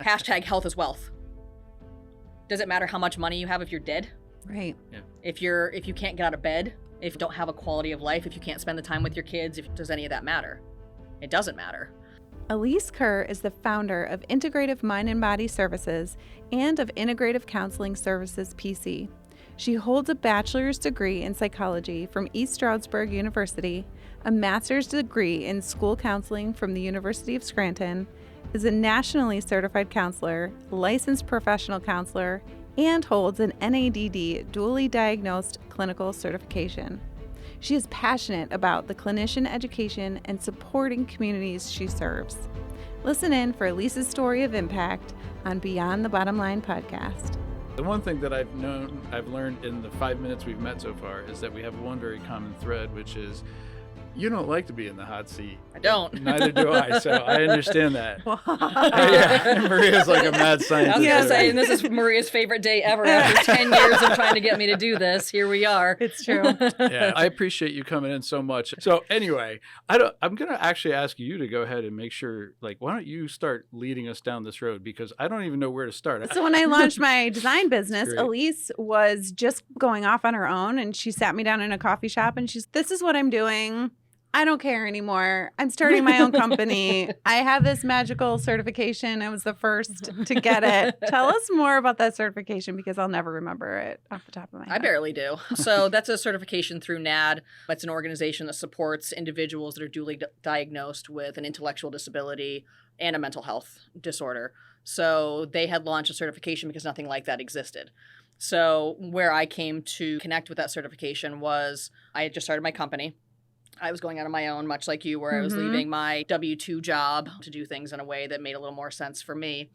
hashtag health is wealth. Does it matter how much money you have if you're dead? Right. Yeah. If you can't get out of bed, if you don't have a quality of life, if you can't spend the time with your kids, does any of that matter? It doesn't matter. Alyse Kerr is the founder of Integrative Mind and Body Services and of Integrative Counseling Services PC. She holds a bachelor's degree in psychology from East Stroudsburg University, a master's degree in school counseling from the University of Scranton, is a nationally certified counselor, licensed professional counselor, and holds an NADD dually diagnosed clinical certification. She is passionate about the clinician education and supporting communities she serves. Listen in for Alyse's story of impact on Beyond the Bottom Line podcast. The one thing that I've learned in the 5 minutes we've met so far is that we have one very common thread, which is you don't like to be in the hot seat. I don't. Neither do I, so I understand that. Yeah, Maria's like a mad scientist. I was going to say, and this is Maria's favorite day ever after 10 years of trying to get me to do this. Here we are. It's true. Yeah, I appreciate you coming in so much. So anyway, I'm going to actually ask you to go ahead and make sure, why don't you start leading us down this road? Because I don't even know where to start. So when I launched my design business, Alyse was just going off on her own, and she sat me down in a coffee shop and this is what I'm doing. I don't care anymore. I'm starting my own company. I have this magical certification. I was the first to get it. Tell us more about that certification because I'll never remember it off the top of my head. I barely do. So that's a certification through NAD. It's an organization that supports individuals that are duly diagnosed with an intellectual disability and a mental health disorder. So they had launched a certification because nothing like that existed. So where I came to connect with that certification was I had just started my company. I was going out on my own, much like you, where I was leaving my W-2 job to do things in a way that made a little more sense for me,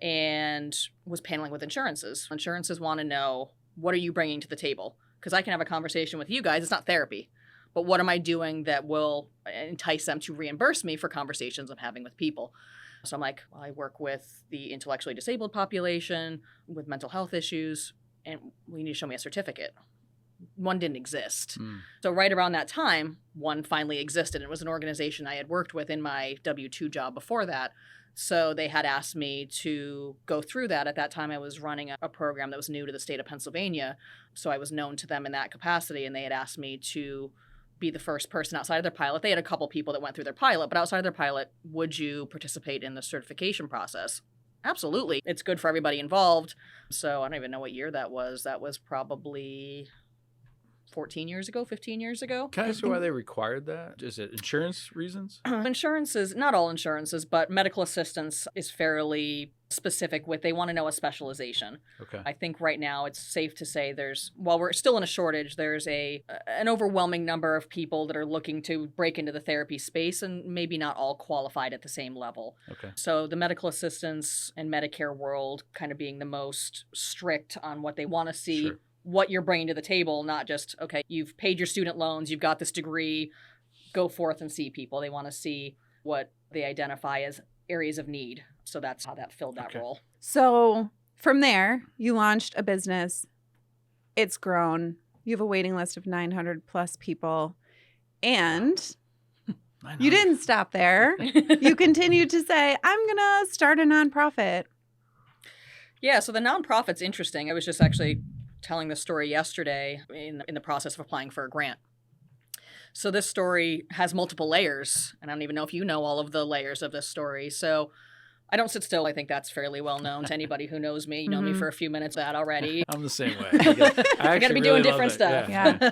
and was paneling with insurances. Insurances want to know, what are you bringing to the table? Because I can have a conversation with you guys. It's not therapy. But what am I doing that will entice them to reimburse me for conversations I'm having with people? So I'm like, well, I work with the intellectually disabled population with mental health issues, and we need to show me a certificate. One didn't exist. So right around that time, one finally existed. It was an organization I had worked with in my W-2 job before that. So they had asked me to go through that. At that time, I was running a program that was new to the state of Pennsylvania. So I was known to them in that capacity. And they had asked me to be the first person outside of their pilot. They had a couple people that went through their pilot, but outside of their pilot, would you participate in the certification process? Absolutely. It's good for everybody involved. So I don't even know what year that was. That was probably 14 years ago, 15 years ago. Can I ask you why they required that? Is it insurance reasons? Insurances, not all insurances, but medical assistance is fairly specific with, they want to know a specialization. Okay. I think right now it's safe to say while we're still in a shortage, there's an overwhelming number of people that are looking to break into the therapy space and maybe not all qualified at the same level. Okay. So the medical assistance and Medicare world kind of being the most strict on what they want to see. Sure. What you're bringing to the table, not just, okay, you've paid your student loans, you've got this degree, go forth and see people. They want to see what they identify as areas of need. So that's how that filled that role. So from there, you launched a business. It's grown. You have a waiting list of 900 plus people. And you didn't stop there. You continued to say, I'm going to start a nonprofit. Yeah, so the nonprofit's interesting. I was just actually telling this story yesterday in the process of applying for a grant. So this story has multiple layers, and I don't even know if you know all of the layers of this story. So I don't sit still. I think that's fairly well known to anybody who knows me. You know me for a few minutes that already. I'm the same way. I got to be doing different stuff. Yeah.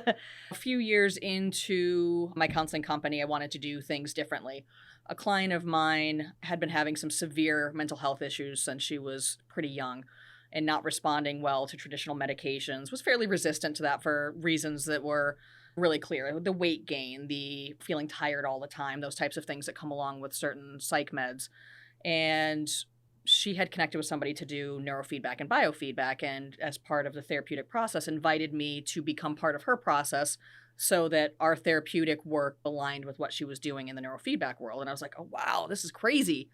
A few years into my counseling company, I wanted to do things differently. A client of mine had been having some severe mental health issues since she was pretty young, and not responding well to traditional medications, was fairly resistant to that for reasons that were really clear. The weight gain, the feeling tired all the time, those types of things that come along with certain psych meds. And she had connected with somebody to do neurofeedback and biofeedback, and as part of the therapeutic process, invited me to become part of her process so that our therapeutic work aligned with what she was doing in the neurofeedback world. And I was like, oh, wow, this is crazy.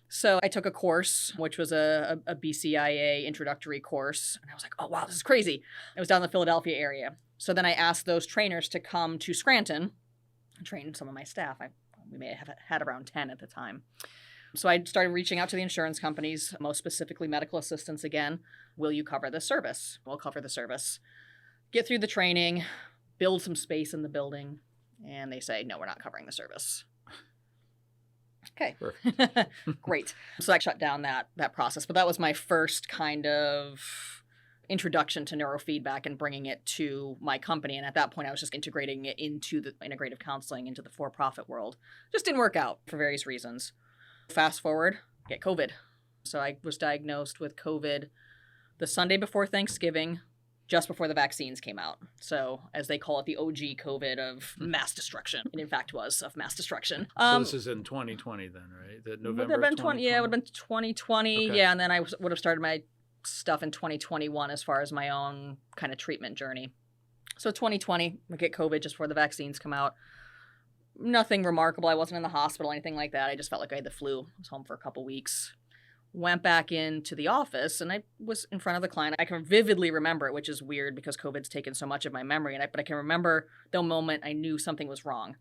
So I took a course, which was a BCIA introductory course. And I was like, oh, wow, this is crazy. It was down in the Philadelphia area. So then I asked those trainers to come to Scranton and train some of my staff. We may have had around 10 at the time. So I started reaching out to the insurance companies, most specifically medical assistants again. Will you cover this service? We'll cover the service. Get through the training, build some space in the building, and they say, no, we're not covering the service. Okay, great. So I shut down that process. But that was my first kind of introduction to neurofeedback and bringing it to my company. And at that point, I was just integrating it into the integrative counseling, into the for-profit world. Just didn't work out for various reasons. Fast forward, get COVID. So I was diagnosed with COVID the Sunday before Thanksgiving, just before the vaccines came out. So as they call it, the OG COVID of mass destruction. It in fact was of mass destruction. So this is in 2020 then, right? That November would have been 2020? Yeah, it would have been 2020. Okay. Yeah, and then I would have started my stuff in 2021 as far as my own kind of treatment journey. So 2020, I get COVID just before the vaccines come out. Nothing remarkable. I wasn't in the hospital, anything like that. I just felt like I had the flu. I was home for a couple weeks. Went back into the office, and I was in front of the client. I can vividly remember it, which is weird because COVID's taken so much of my memory, but I can remember the moment I knew something was wrong.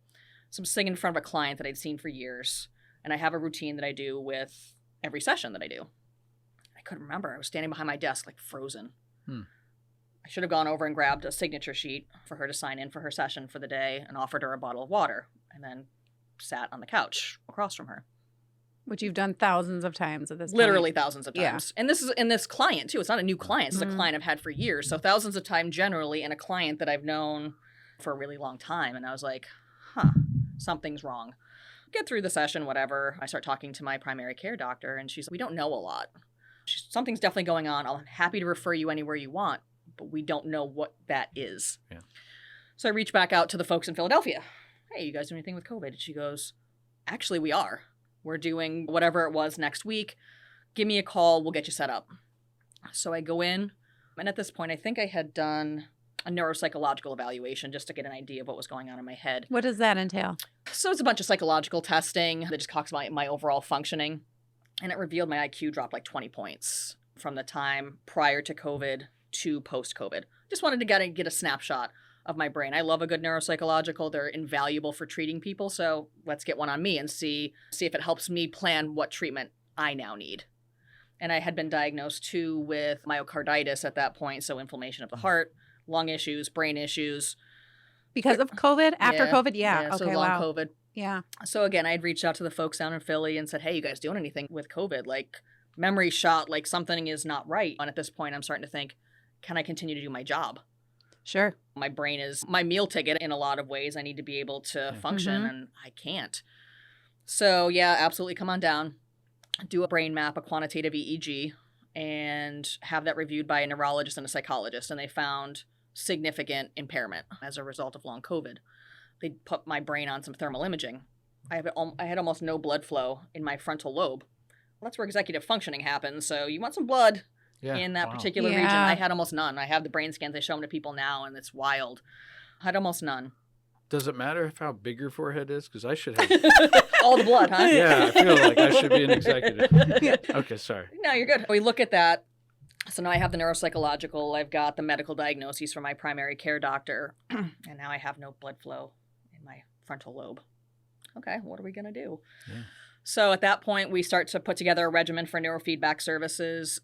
So I'm sitting in front of a client that I'd seen for years, and I have a routine that I do with every session that I do. I couldn't remember. I was standing behind my desk, like frozen. I should have gone over and grabbed a signature sheet for her to sign in for her session for the day and offered her a bottle of water, and then sat on the couch across from her. Which you've done thousands of times at this point. Literally thousands of times. Yeah. And this is in this client too. It's not a new client. It's a client I've had for years. So thousands of times generally, and a client that I've known for a really long time. And I was like, something's wrong. Get through the session, whatever. I start talking to my primary care doctor, and she's like, we don't know a lot. Something's definitely going on. I'm happy to refer you anywhere you want, but we don't know what that is. Yeah. So I reach back out to the folks in Philadelphia. Hey, you guys do anything with COVID? And she goes, actually, we are. We're doing whatever it was next week. Give me a call. We'll get you set up. So I go in, and at this point, I think I had done a neuropsychological evaluation just to get an idea of what was going on in my head. What does that entail? So it's a bunch of psychological testing that just talks about my overall functioning. And it revealed my IQ dropped like 20 points from the time prior to COVID to post-COVID. Just wanted to get a snapshot of my brain. I love a good neuropsychological. They're invaluable for treating people. So let's get one on me and see if it helps me plan what treatment I now need. And I had been diagnosed too with myocarditis at that point. So inflammation of the heart, lung issues, brain issues. Because of COVID? After COVID? Yeah. Yeah, so Okay, long wow. COVID. Yeah. So again, I had reached out to the folks down in Philly and said, hey, you guys doing anything with COVID? Like memory shot, like something is not right. And at this point, I'm starting to think, can I continue to do my job? Sure. My brain is my meal ticket in a lot of ways. I need to be able to function, and I can't. So yeah, absolutely come on down, do a brain map, a quantitative EEG, and have that reviewed by a neurologist and a psychologist. And they found significant impairment as a result of long COVID. They put my brain on some thermal imaging. I had almost no blood flow in my frontal lobe. Well, that's where executive functioning happens. So you want some blood in that particular region. I had almost none. I have the brain scans. They show them to people now, and it's wild. I had almost none. Does it matter how big your forehead is? Because I should have all the blood, huh? Yeah, I feel like I should be an executive. Okay, sorry. No, you're good. We look at that. So now I have the neuropsychological. I've got the medical diagnoses from my primary care doctor, and now I have no blood flow in my frontal lobe. Okay, what are we going to do? Yeah. So at that point, we start to put together a regimen for neurofeedback services.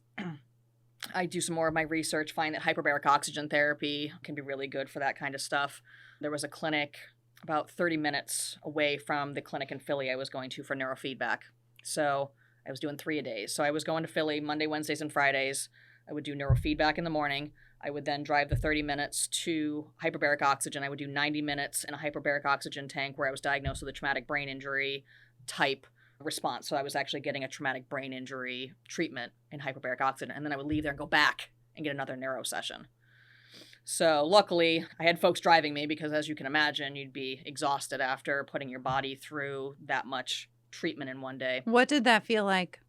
I do some more of my research, find that hyperbaric oxygen therapy can be really good for that kind of stuff. There was a clinic about 30 minutes away from the clinic in Philly I was going to for neurofeedback. So I was doing 3 a day. So I was going to Philly Monday, Wednesdays, and Fridays. I would do neurofeedback in the morning. I would then drive the 30 minutes to hyperbaric oxygen. I would do 90 minutes in a hyperbaric oxygen tank where I was diagnosed with a traumatic brain injury type response. So I was actually getting a traumatic brain injury treatment in hyperbaric oxygen. And then I would leave there and go back and get another neuro session. So luckily, I had folks driving me because, as you can imagine, you'd be exhausted after putting your body through that much treatment in one day. What did that feel like?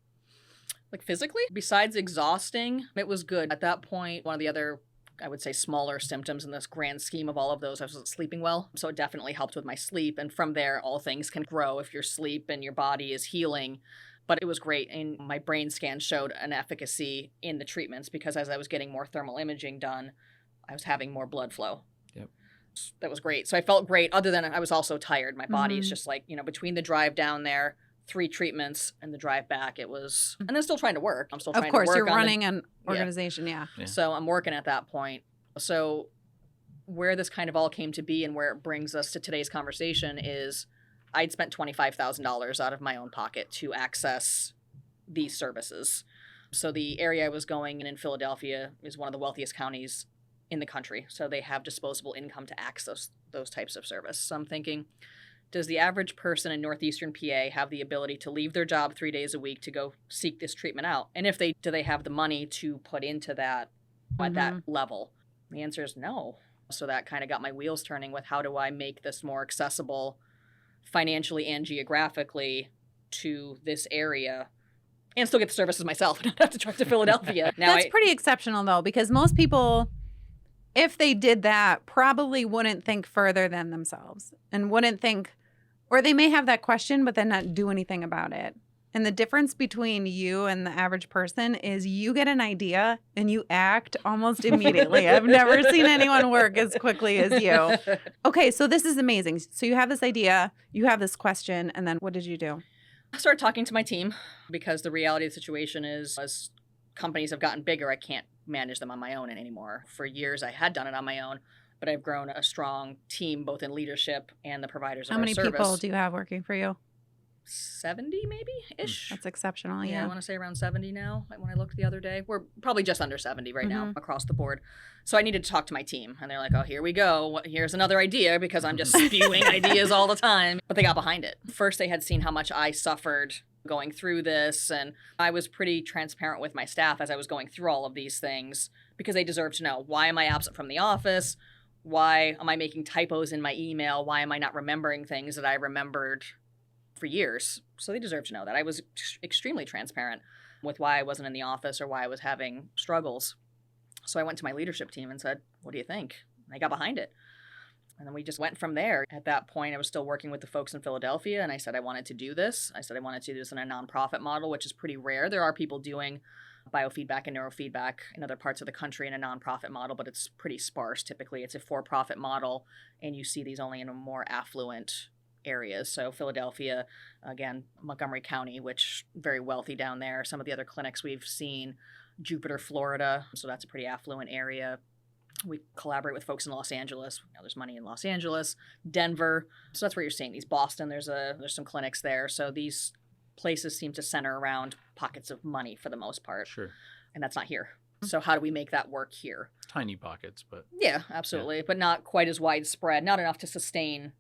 Like physically? Besides exhausting, it was good. At that point, one of the other, I would say, smaller symptoms in this grand scheme of all of those, I wasn't sleeping well. So it definitely helped with my sleep. And from there, all things can grow if your sleep and your body is healing. But it was great. And my brain scan showed an efficacy in the treatments because as I was getting more thermal imaging done, I was having more blood flow. Yep. That was great. So I felt great. Other than I was also tired. My body is just like, between the drive down there, 3 treatments and the drive back, it was, and then still trying to work. I'm still trying Of course, to work you're on running an organization, yeah. So I'm working at that point. So where this kind of all came to be and where it brings us to today's conversation is I'd spent $25,000 out of my own pocket to access these services. So the area I was going in Philadelphia is one of the wealthiest counties in the country. So they have disposable income to access those types of service. So I'm thinking, does the average person in northeastern PA have the ability to leave their job 3 days a week to go seek this treatment out? And if they do, they have the money to put into that at that level? The answer is no. So that kind of got my wheels turning with how do I make this more accessible financially and geographically to this area and still get the services myself and not have to drive to Philadelphia. Now That's pretty exceptional, though, because most people, if they did that, probably wouldn't think further than themselves and wouldn't think, or they may have that question, but then not do anything about it. And the difference between you and the average person is you get an idea and you act almost immediately. I've never seen anyone work as quickly as you. Okay, so this is amazing. So you have this idea, you have this question, and then what did you do? I started talking to my team because the reality of the situation is as companies have gotten bigger, I can't manage them on my own anymore. For years, I had done it on my own, but I've grown a strong team both in leadership and the providers of our service. How many people do you have working for you? 70 maybe-ish. That's exceptional, I want to say around 70 now when I looked the other day. We're probably just under 70 right now across the board. So I needed to talk to my team. And they're like, oh, here we go. Here's another idea because I'm just spewing ideas all the time. But they got behind it. First, they had seen how much I suffered going through this. And I was pretty transparent with my staff as I was going through all of these things because they deserve to know, why am I absent from the office? Why am I making typos in my email? Why am I not remembering things that I remembered for years? So they deserve to know that. I was extremely transparent with why I wasn't in the office or why I was having struggles. So I went to my leadership team and said, what do you think? And they got behind it. And then we just went from there. At that point, I was still working with the folks in Philadelphia, and I said I wanted to do this. I said I wanted to do this in a nonprofit model, which is pretty rare. There are people doing biofeedback and neurofeedback in other parts of the country in a nonprofit model, but it's pretty sparse. Typically, it's a for-profit model, and you see these only in a more affluent areas. So Philadelphia, again, Montgomery County, which very wealthy down there. Some of the other clinics we've seen, Jupiter, Florida. So that's a pretty affluent area. We collaborate with folks in Los Angeles. There's money in Los Angeles, Denver. So that's where you're seeing these. Boston, there's some clinics there. So these places seem to center around pockets of money for the most part. Sure. And that's not here. So how do we make that work here? Tiny pockets, but yeah, absolutely. Yeah. But not quite as widespread, not enough to sustain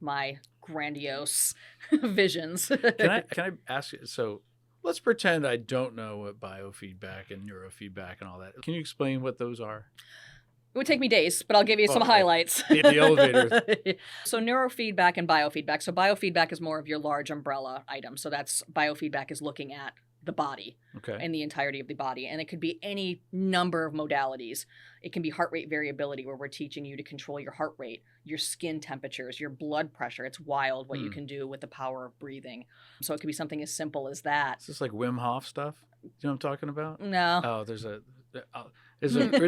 my grandiose visions. Can I ask you, so let's pretend I don't know what biofeedback and neurofeedback and all that. Can you explain what those are? It would take me days, but I'll give you some highlights. The elevator. So neurofeedback and biofeedback. So biofeedback is more of your large umbrella item. So that's biofeedback is looking at the body and the entirety of the body. And it could be any number of modalities. It can be heart rate variability where we're teaching you to control your heart rate, your skin temperatures, your blood pressure. It's wild what you can do with the power of breathing. So it could be something as simple as that. Is this like Wim Hof stuff? Do you know what I'm talking about? No. Oh, there's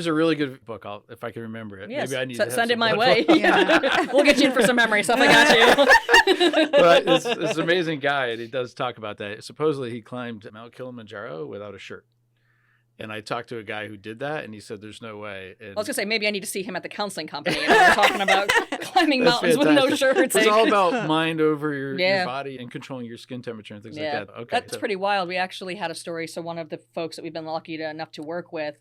a really good book. If I can remember it. Yes. Maybe I need to send it my way. Yeah. We'll get you in for some memory stuff. I got you. But it's an amazing guy, and he does talk about that. Supposedly, he climbed Mount Kilimanjaro without a shirt. And I talked to a guy who did that, and he said, "There's no way." And I was gonna say maybe I need to see him at the counseling company. And we're talking about climbing mountains with no shirts. It's all about mind over your body and controlling your skin temperature and things like that. Okay, that's pretty wild. We actually had a story. So one of the folks that we've been lucky enough to work with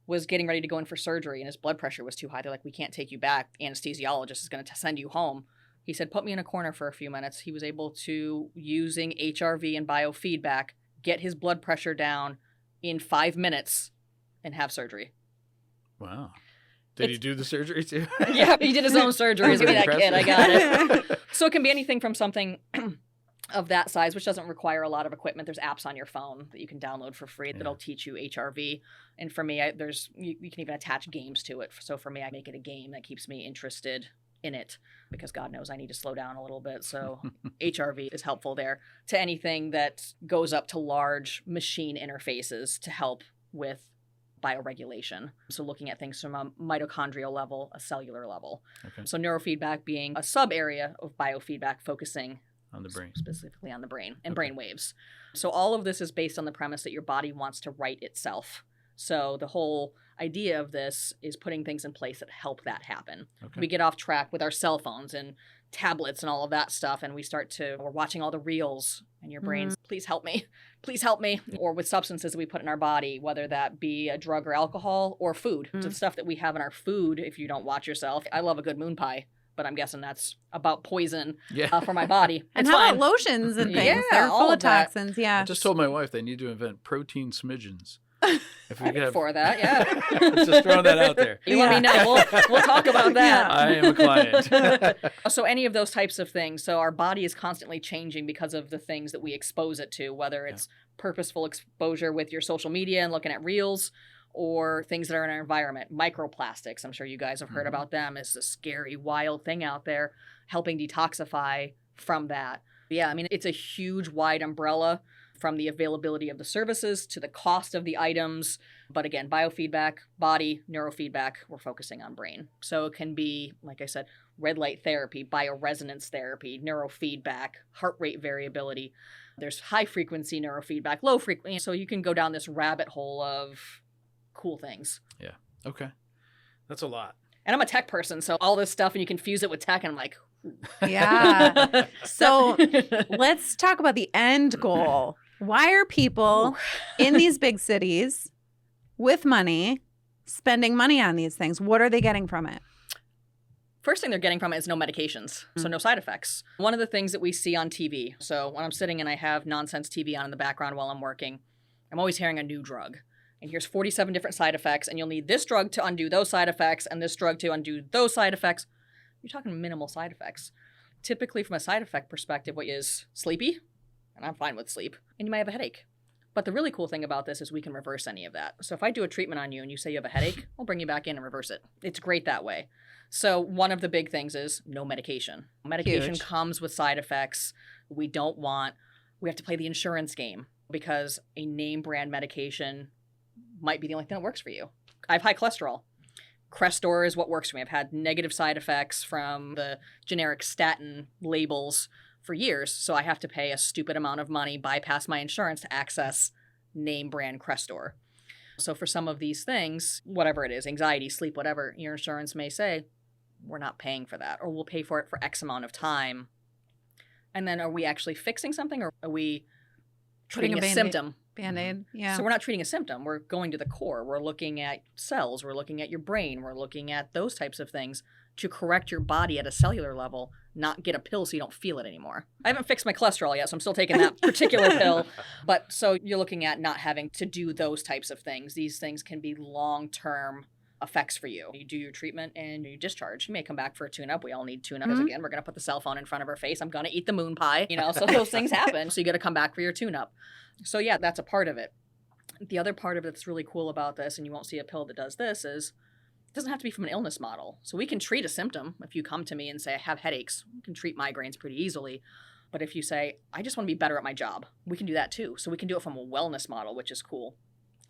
was getting ready to go in for surgery, and his blood pressure was too high. They're like, "We can't take you back. The anesthesiologist is going to send you home." He said, "Put me in a corner for a few minutes." He was able to, using HRV and biofeedback, get his blood pressure down in 5 minutes and have surgery. Wow. Did he do the surgery too? Yeah, he did his own surgery. Give me that kid. I got it. So it can be anything from something of that size, which doesn't require a lot of equipment. There's apps on your phone that you can download for free that'll teach you HRV. And for me, you can even attach games to it. So for me, I make it a game that keeps me interested in it because God knows I need to slow down a little bit. So HRV is helpful there to anything that goes up to large machine interfaces to help with bioregulation. So looking at things from a mitochondrial level, a cellular level. Okay. So neurofeedback being a sub area of biofeedback focusing On the brain. Specifically on the brain and Okay. brain waves. So all of this is based on the premise that your body wants to right itself. So the whole idea of this is putting things in place that help that happen. Okay. We get off track with our cell phones and tablets and all of that stuff, and we're watching all the reels, and your brain's, please help me, please help me. Or with substances that we put in our body, whether that be a drug or alcohol or food. So the stuff that we have in our food, if you don't watch yourself. I love a good moon pie, but I'm guessing that's about poison for my body. And It's how fine. about lotions and things? Yeah, They're all full of of that. toxins. Yeah. I just told my wife they need to invent protein smidgens. If we could have, For that, yeah. just throwing that out there. You let me know. We'll talk about that. I am a client. So any of those types of things. So our body is constantly changing because of the things that we expose it to, whether it's purposeful exposure with your social media and looking at reels, or things that are in our environment. Microplastics, I'm sure you guys have heard about them. It's a scary, wild thing out there, helping detoxify from that. Yeah, I mean, it's a huge, wide umbrella from the availability of the services to the cost of the items. But again, biofeedback, body, neurofeedback, we're focusing on brain. So it can be, like I said, red light therapy, bioresonance therapy, neurofeedback, heart rate variability. There's high frequency neurofeedback, low frequency. So you can go down this rabbit hole of cool things. Yeah. Okay. That's a lot. And I'm a tech person, so all this stuff, and you confuse it with tech, and I'm like, Yeah. So let's talk about the end goal. Why are people in these big cities with money spending money on these things? What are they getting from it? First thing they're getting from it is no medications, so no side effects. One of the things that we see on TV, so when I'm sitting and I have nonsense TV on in the background while I'm working, I'm always hearing a new drug. And here's 47 different side effects, and you'll need this drug to undo those side effects and this drug to undo those side effects. You're talking minimal side effects. Typically, from a side effect perspective, what is sleepy, and I'm fine with sleep, and you might have a headache. But the really cool thing about this is we can reverse any of that. So if I do a treatment on you and you say you have a headache, I'll bring you back in and reverse it. It's great that way. So one of the big things is no medication. Medication Huge. comes with side effects we don't want. We have to play the insurance game because a name brand medication might be the only thing that works for you. I have high cholesterol. Crestor is what works for me. I've had negative side effects from the generic statin labels for years, so I have to pay a stupid amount of money, bypass my insurance to access name brand Crestor. So for some of these things, whatever it is, anxiety, sleep, whatever, your insurance may say, we're not paying for that, or we'll pay for it for X amount of time. And then are we actually fixing something, or are we treating a Band-Aid. symptom? Band-Aid. Yeah. So we're not treating a symptom. We're going to the core. We're looking at cells. We're looking at your brain. We're looking at those types of things to correct your body at a cellular level, not get a pill so you don't feel it anymore. I haven't fixed my cholesterol yet, so I'm still taking that particular pill. But so you're looking at not having to do those types of things. These things can be long-term effects for you. You do your treatment and you discharge. You may come back for a tune-up. We all need tune-up because, again, we're going to put the cell phone in front of our face. I'm going to eat the moon pie, so those things happen. So you got to come back for your tune-up. So yeah, that's a part of it. The other part of it that's really cool about this, and you won't see a pill that does this, is it doesn't have to be from an illness model. So we can treat a symptom. If you come to me and say, I have headaches, we can treat migraines pretty easily. But if you say, I just want to be better at my job, we can do that too. So we can do it from a wellness model, which is cool.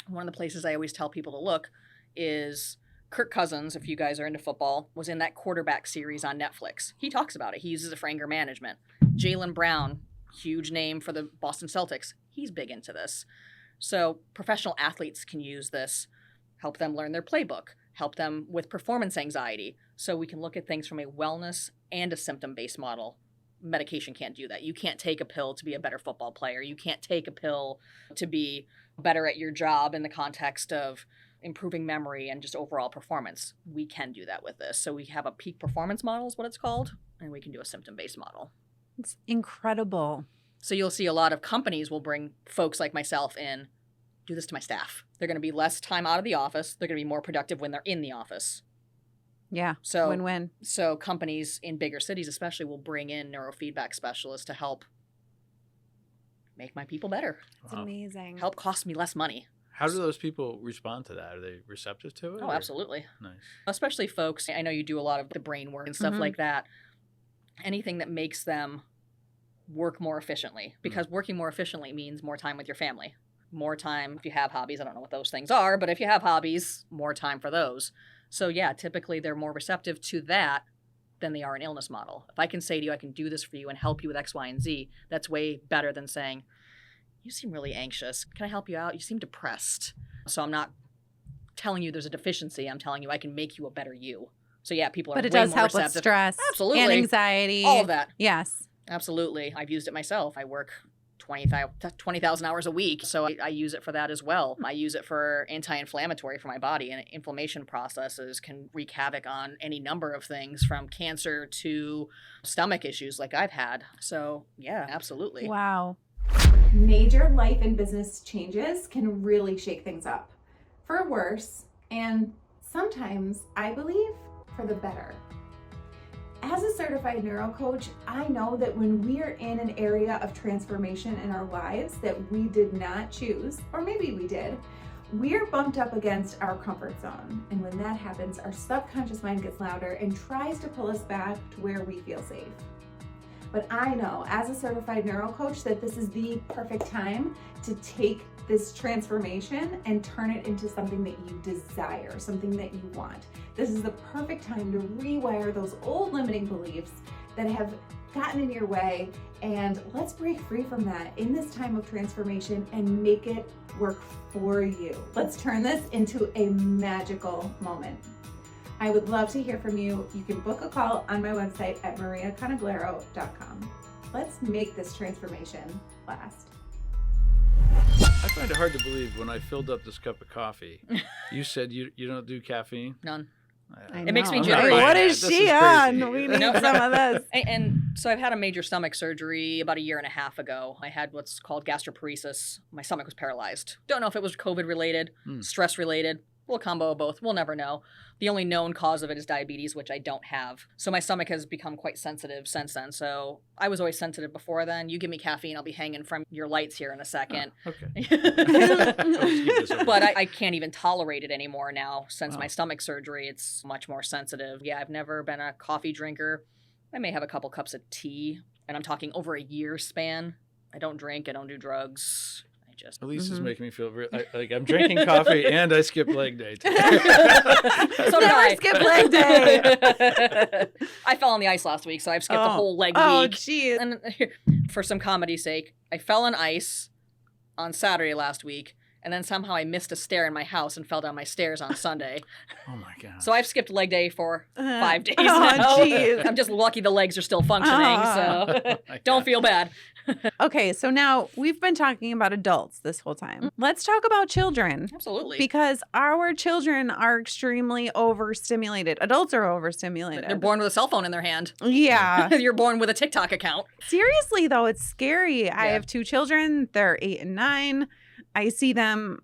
One of the places I always tell people to look is Kirk Cousins, if you guys are into football, was in that quarterback series on Netflix. He talks about it. He uses it for anger management. Jaylen Brown, huge name for the Boston Celtics. He's big into this. So professional athletes can use this, help them learn their playbook, help them with performance anxiety. So we can look at things from a wellness and a symptom-based model. Medication can't do that. You can't take a pill to be a better football player. You can't take a pill to be better at your job in the context of improving memory and just overall performance. We can do that with this. So we have a peak performance model is what it's called, and we can do a symptom-based model. It's incredible. So you'll see a lot of companies will bring folks like myself in, do this to my staff. They're going to be less time out of the office. They're going to be more productive when they're in the office. Yeah. So Win-win. So companies in bigger cities especially will bring in neurofeedback specialists to help make my people better. It's Wow. amazing. Help cost me less money. How do those people respond to that? Are they receptive to it? Oh, or- absolutely. Nice. Especially folks, I know you do a lot of the brain work and stuff Mhm. like that. Anything that makes them work more efficiently, because working more efficiently means more time with your family. More time if you have hobbies. I don't know what those things are, but if you have hobbies, more time for those. So yeah, typically they're more receptive to that than they are an illness model. If I can say to you, I can do this for you and help you with X, Y, and Z, that's way better than saying, you seem really anxious. Can I help you out? You seem depressed. So I'm not telling you there's a deficiency. I'm telling you I can make you a better you. So yeah, people are But it way does more help with receptive. stress Absolutely. and anxiety. All of that. Yes. Absolutely. I've used it myself. I work 20,000 hours a week. So I use it for that as well. I use it for anti-inflammatory for my body, and inflammation processes can wreak havoc on any number of things from cancer to stomach issues like I've had. So yeah, absolutely. Wow. Major life and business changes can really shake things up for worse, and sometimes, I believe, for the better. As a certified neuro coach, I know that when we are in an area of transformation in our lives that we did not choose, or maybe we did, we are bumped up against our comfort zone. And when that happens, our subconscious mind gets louder and tries to pull us back to where we feel safe. But I know, as a certified neuro coach, that this is the perfect time to take this transformation and turn it into something that you desire, something that you want. This is the perfect time to rewire those old limiting beliefs that have gotten in your way, and let's break free from that in this time of transformation and make it work for you. Let's turn this into a magical moment. I would love to hear from you. You can book a call on my website at mariaconaglero.com. Let's make this transformation last. I find it hard to believe when I filled up this cup of coffee, you said you don't do caffeine? None. I It makes me know, jittery. right? What Yeah, is this she is on? crazy. We need some of this. And so I've had a major stomach surgery about 1.5 years ago. I had what's called gastroparesis. My stomach was paralyzed. Don't know if it was COVID related, stress related, a little combo of both. We'll never know. The only known cause of it is diabetes, which I don't have. So my stomach has become quite sensitive since then. So I was always sensitive before then. You give me caffeine, I'll be hanging from your lights here in a second. Oh, okay. But I can't even tolerate it anymore now since Wow. my stomach surgery. It's much more sensitive. Yeah, I've never been a coffee drinker. I may have a couple cups of tea, and I'm talking over a year span. I don't drink. I don't do drugs. I just... Alyse is making me feel like I'm drinking coffee and I skip leg day today. So did Never I. skip leg day. I fell on the ice last week, so I've skipped the whole leg Oh, week. geez. And for some comedy's sake, I fell on ice on Saturday last week, and then somehow I missed a stair in my house and fell down my stairs on Sunday. Oh my God. So I've skipped leg day for 5 days Oh, now. geez. I'm just lucky the legs are still functioning, so Oh my don't God. feel bad. Okay, so now we've been talking about adults this whole time. Let's talk about children. Absolutely. Because our children are extremely overstimulated. Adults are overstimulated. They're born with a cell phone in their hand. Yeah. You're born with a TikTok account. Seriously, though, it's scary. I Yeah. have 2 children. They're 8 and 9. I see them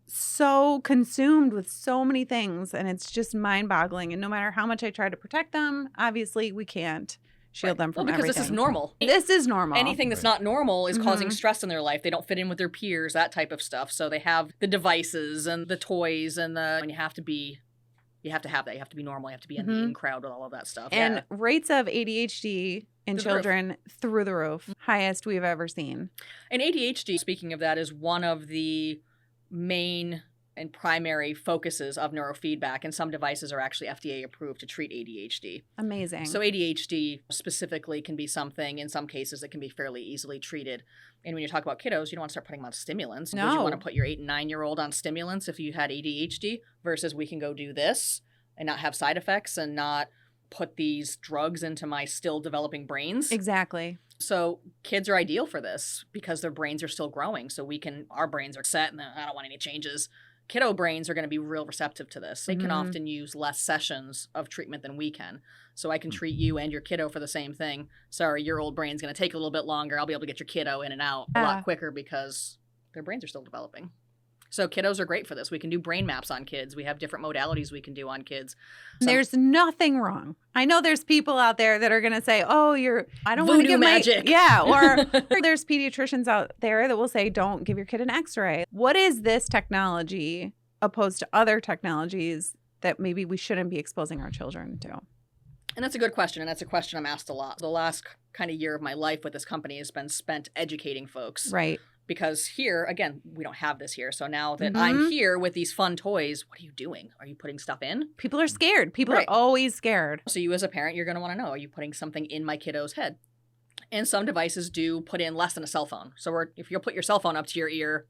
so consumed with so many things, and it's just mind-boggling. And no matter how much I try to protect them, obviously we can't shield them from because everything. this is normal. This is normal. Anything that's not normal is causing Mhm. stress in their life. They don't fit in with their peers, that type of stuff. So they have the devices and the toys and and you have to have that. You have to be normal. You have to be in the Mhm. in crowd with all of that stuff. And Yeah. rates of ADHD in Through the roof. children through the roof. Highest we've ever seen. And ADHD, speaking of that, is one of the main and primary focuses of neurofeedback, and some devices are actually FDA approved to treat ADHD. Amazing. So ADHD specifically can be something, in some cases, that can be fairly easily treated. And when you talk about kiddos, you don't want to start putting them on stimulants. Would you No. want to put your 8 and 9-year-old on stimulants if you had ADHD versus we can go do this and not have side effects and not put these drugs into my still developing brains? Exactly. So kids are ideal for this because their brains are still growing. So our brains are set and I don't want any changes. Kiddo brains are going to be real receptive to this. They can Mhm. often use less sessions of treatment than we can. So I can treat you and your kiddo for the same thing. Sorry, your old brain's going to take a little bit longer. I'll be able to get your kiddo in and out a Yeah. lot quicker because their brains are still developing. So kiddos are great for this. We can do brain maps on kids. We have different modalities we can do on kids. There's nothing wrong. I know there's people out there that are going to say, "Oh, I don't want to Voodoo give magic." Yeah, or there's pediatricians out there that will say, "Don't give your kid an X-ray." What is this technology opposed to other technologies that maybe we shouldn't be exposing our children to? And that's a good question, and that's a question I'm asked a lot. The last kind of year of my life with this company has been spent educating folks. Right. Because here, again, we don't have this here. So now that Mhm. I'm here with these fun toys, what are you doing? Are you putting stuff in? People are scared. People Right. are always scared. So you as a parent, you're going to want to know, are you putting something in my kiddo's head? And some devices do put in less than a cell phone. So if you'll put your cell phone up to your ear,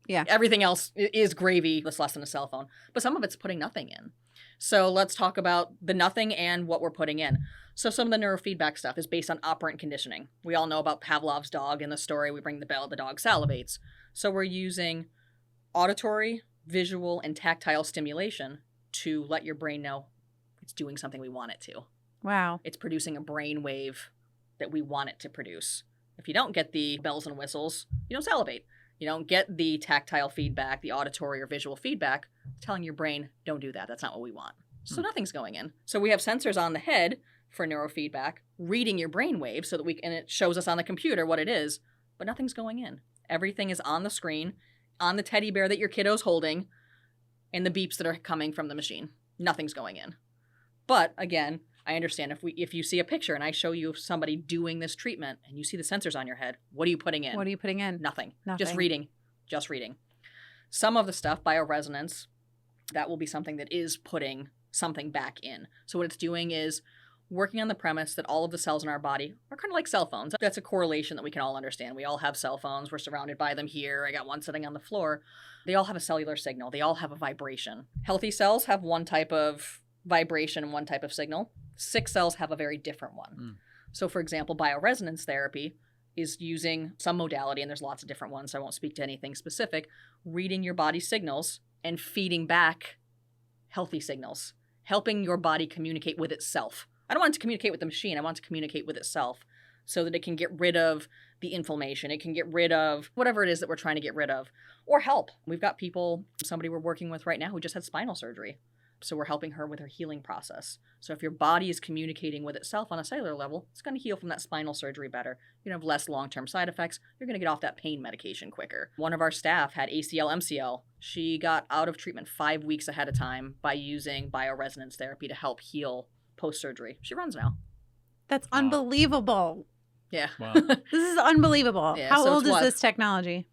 Yeah. everything else is gravy that's less than a cell phone. But some of it's putting nothing in. So let's talk about the nothing and what we're putting in. So some of the neurofeedback stuff is based on operant conditioning. We all know about Pavlov's dog in the story. We ring the bell, the dog salivates. So we're using auditory, visual, and tactile stimulation to let your brain know it's doing something we want it to. Wow. It's producing a brain wave that we want it to produce. If you don't get the bells and whistles, you don't salivate. You don't get the tactile feedback, the auditory or visual feedback, telling your brain, don't do that. That's not what we want. So nothing's going in. So we have sensors on the head for neurofeedback, reading your brain waves so that and it shows us on the computer what it is, but nothing's going in. Everything is on the screen, on the teddy bear that your kiddo's holding, and the beeps that are coming from the machine. Nothing's going in. But again, I understand if you see a picture and I show you somebody doing this treatment and you see the sensors on your head, what are you putting in? What are you putting in? Nothing. Nothing. Just reading. Some of the stuff, bioresonance, that will be something that is putting something back in. So what it's doing is working on the premise that all of the cells in our body are kind of like cell phones. That's a correlation that we can all understand. We all have cell phones. We're surrounded by them here. I got one sitting on the floor. They all have a cellular signal. They all have a vibration. Healthy cells have one type of vibration and one type of signal. Sick cells have a very different one. So for example, bioresonance therapy is using some modality, and there's lots of different ones, so I won't speak to anything specific, reading your body signals and feeding back healthy signals, helping your body communicate with itself. I don't want it to communicate with the machine. I want it to communicate with itself so that it can get rid of the inflammation. It can get rid of whatever it is that we're trying to get rid of or help. We've got somebody we're working with right now who just had spinal surgery. So we're helping her with her healing process. So if your body is communicating with itself on a cellular level, it's going to heal from that spinal surgery better. You're going to have less long-term side effects. You're going to get off that pain medication quicker. One of our staff had ACL, MCL. She got out of treatment 5 weeks ahead of time by using bioresonance therapy to help heal post-surgery. She runs now. That's unbelievable. Yeah. Wow. This is unbelievable. Yeah, How so old it's is what? this technology?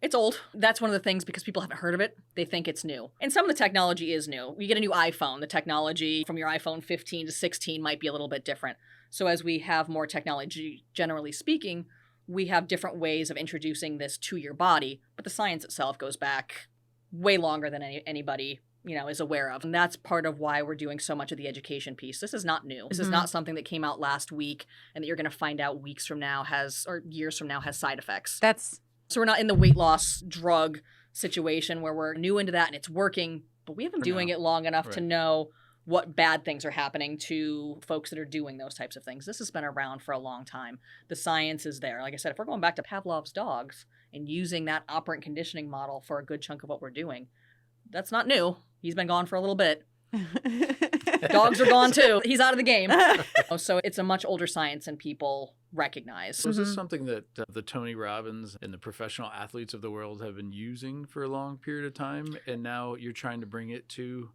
It's old. That's one of the things, because people haven't heard of it, they think it's new. And some of the technology is new. You get a new iPhone, the technology from your iPhone 15 to 16 might be a little bit different. So as we have more technology, generally speaking, we have different ways of introducing this to your body, but the science itself goes back way longer than anybody is aware of. And that's part of why we're doing so much of the education piece. This is not new. This is not something that came out last week and that you're going to find out weeks from now or years from now has side effects. So we're not in the weight loss drug situation where we're new into that and it's working, but we have been doing it long enough to know what bad things are happening to folks that are doing those types of things. This has been around for a long time. The science is there. Like I said, if we're going back to Pavlov's dogs and using that operant conditioning model for a good chunk of what we're doing, that's not new. He's been gone for a little bit. Dogs are gone too. He's out of the game. So it's a much older science than people recognize. So is this something that the Tony Robbins and the professional athletes of the world have been using for a long period of time, and now you're trying to bring it to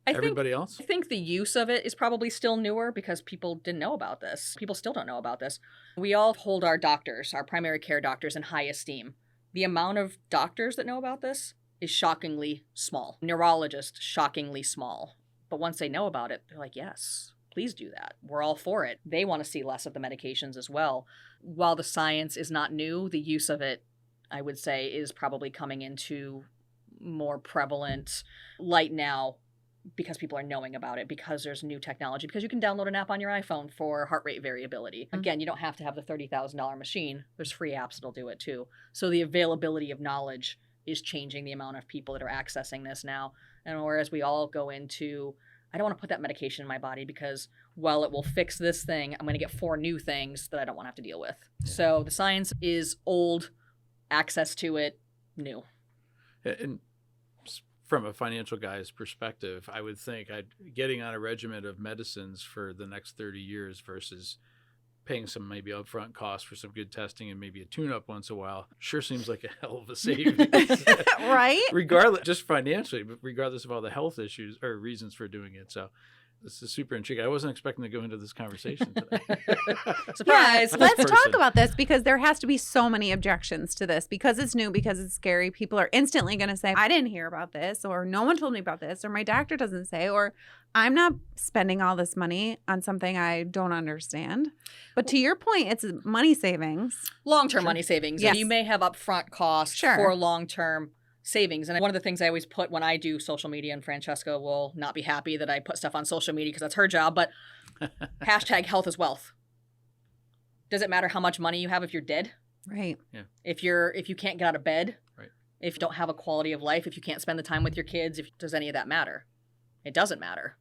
everybody else? I think the use of it is probably still newer because people didn't know about this. People still don't know about this. We all hold our doctors, our primary care doctors, in high esteem. The amount of doctors that know about this is shockingly small. Neurologists, shockingly small. But once they know about it, they're like, yes, please do that. We're all for it. They want to see less of the medications as well. While the science is not new, the use of it, I would say, is probably coming into more prevalent light now because people are knowing about it, because there's new technology, because you can download an app on your iPhone for heart rate variability. Again, you don't have to have the $30,000 machine. There's free apps that'll do it too. So the availability of knowledge is changing the amount of people that are accessing this now. And whereas we all go into, I don't want to put that medication in my body because while it will fix this thing, I'm going to get 4 new things that I don't want to have to deal with. Yeah. So the science is old, access to it, new. And from a financial guy's perspective, I would think getting on a regimen of medicines for the next 30 years versus paying some maybe upfront cost for some good testing and maybe a tune-up once in a while sure seems like a hell of a savings. Right? Regardless, just financially, but regardless of all the health issues or reasons for doing it. So This is super intriguing. I wasn't expecting to go into this conversation today. Surprise! Yeah, let's Person. talk about this because there has to be so many objections to this because it's new, because it's scary. People are instantly going to say, I didn't hear about this, or no one told me about this, or my doctor doesn't say, or I'm not spending all this money on something I don't understand. But to your point, it's money savings. Long-term money savings. Yes. You may have upfront costs Sure. for long-term savings. And one of the things I always put when I do social media, and Francesca will not be happy that I put stuff on social media because that's her job, but hashtag health is wealth. Does it matter how much money you have if you're dead? Right. Yeah. If you can't get out of bed, Right. If you don't have a quality of life, if you can't spend the time with your kids, does any of that matter? It doesn't matter.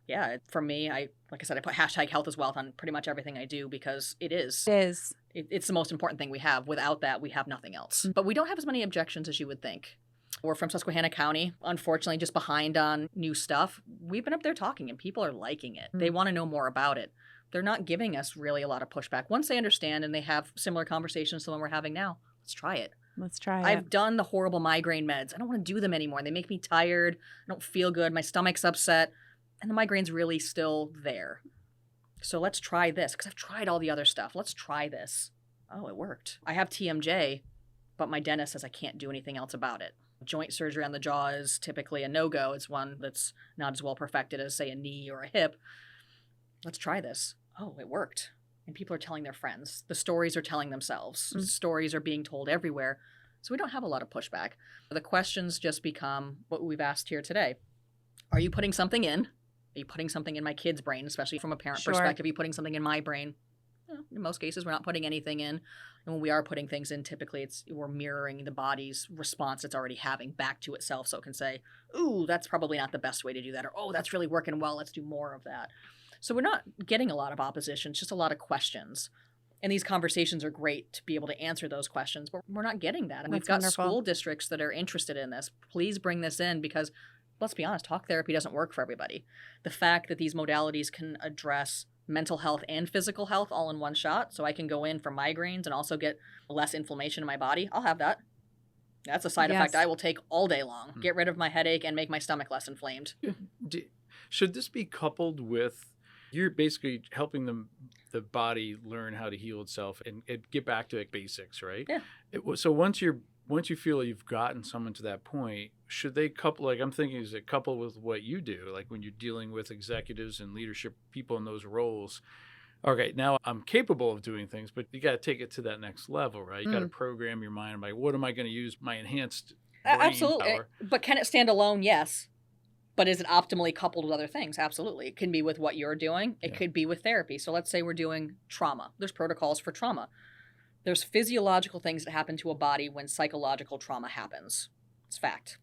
Yeah, for me, like I said, I put hashtag health is wealth on pretty much everything I do because it is. It is. It's the most important thing we have. Without that, we have nothing else. But we don't have as many objections as you would think. We're from Susquehanna County, unfortunately, just behind on new stuff. We've been up there talking, and people are liking it. They want to know more about it. They're not giving us really a lot of pushback. Once they understand and they have similar conversations to the one we're having now, let's try it. Let's try it. I've done the horrible migraine meds. I don't want to do them anymore. They make me tired. I don't feel good. My stomach's upset. And the migraine's really still there. So let's try this, because I've tried all the other stuff. Let's try this. Oh, it worked. I have TMJ, but my dentist says I can't do anything else about it. Joint surgery on the jaw is typically a no-go. It's one that's not as well perfected as, say, a knee or a hip. Let's try this. Oh, it worked. And people are telling their friends. The stories are telling themselves. Stories are being told everywhere. So we don't have a lot of pushback. The questions just become what we've asked here today. Are you putting something in? Are you putting something in my kid's brain, especially from a parent Sure. perspective? Are you putting something in my brain? In most cases, we're not putting anything in. And when we are putting things in, typically we're mirroring the body's response it's already having back to itself. So it can say, ooh, that's probably not the best way to do that. Or, oh, that's really working well. Let's do more of that. So we're not getting a lot of opposition. It's just a lot of questions. And these conversations are great to be able to answer those questions. But we're not getting that. And we've got wonderful. school districts that are interested in this. Please bring this in because, let's be honest, talk therapy doesn't work for everybody. The fact that these modalities can address mental health and physical health all in one shot, so I can go in for migraines and also get less inflammation in my body, I'll have that. That's a side effect I will take all day long. Get rid of my headache and make my stomach less inflamed. Should this be coupled with, you're basically helping the body learn how to heal itself and get back to basics, right? Yeah. So once you feel you've gotten someone to that point, should they couple, like I'm thinking, is it coupled with what you do? Like when you're dealing with executives and leadership people in those roles, okay, now I'm capable of doing things, but you got to take it to that next level, right? You got to program your mind by what am I going to use my enhanced brain Absolutely. power? But can it stand alone? Yes. But is it optimally coupled with other things? Absolutely. It can be with what you're doing. It could be with therapy. So let's say we're doing trauma. There's protocols for trauma. There's physiological things that happen to a body when psychological trauma happens. It's fact.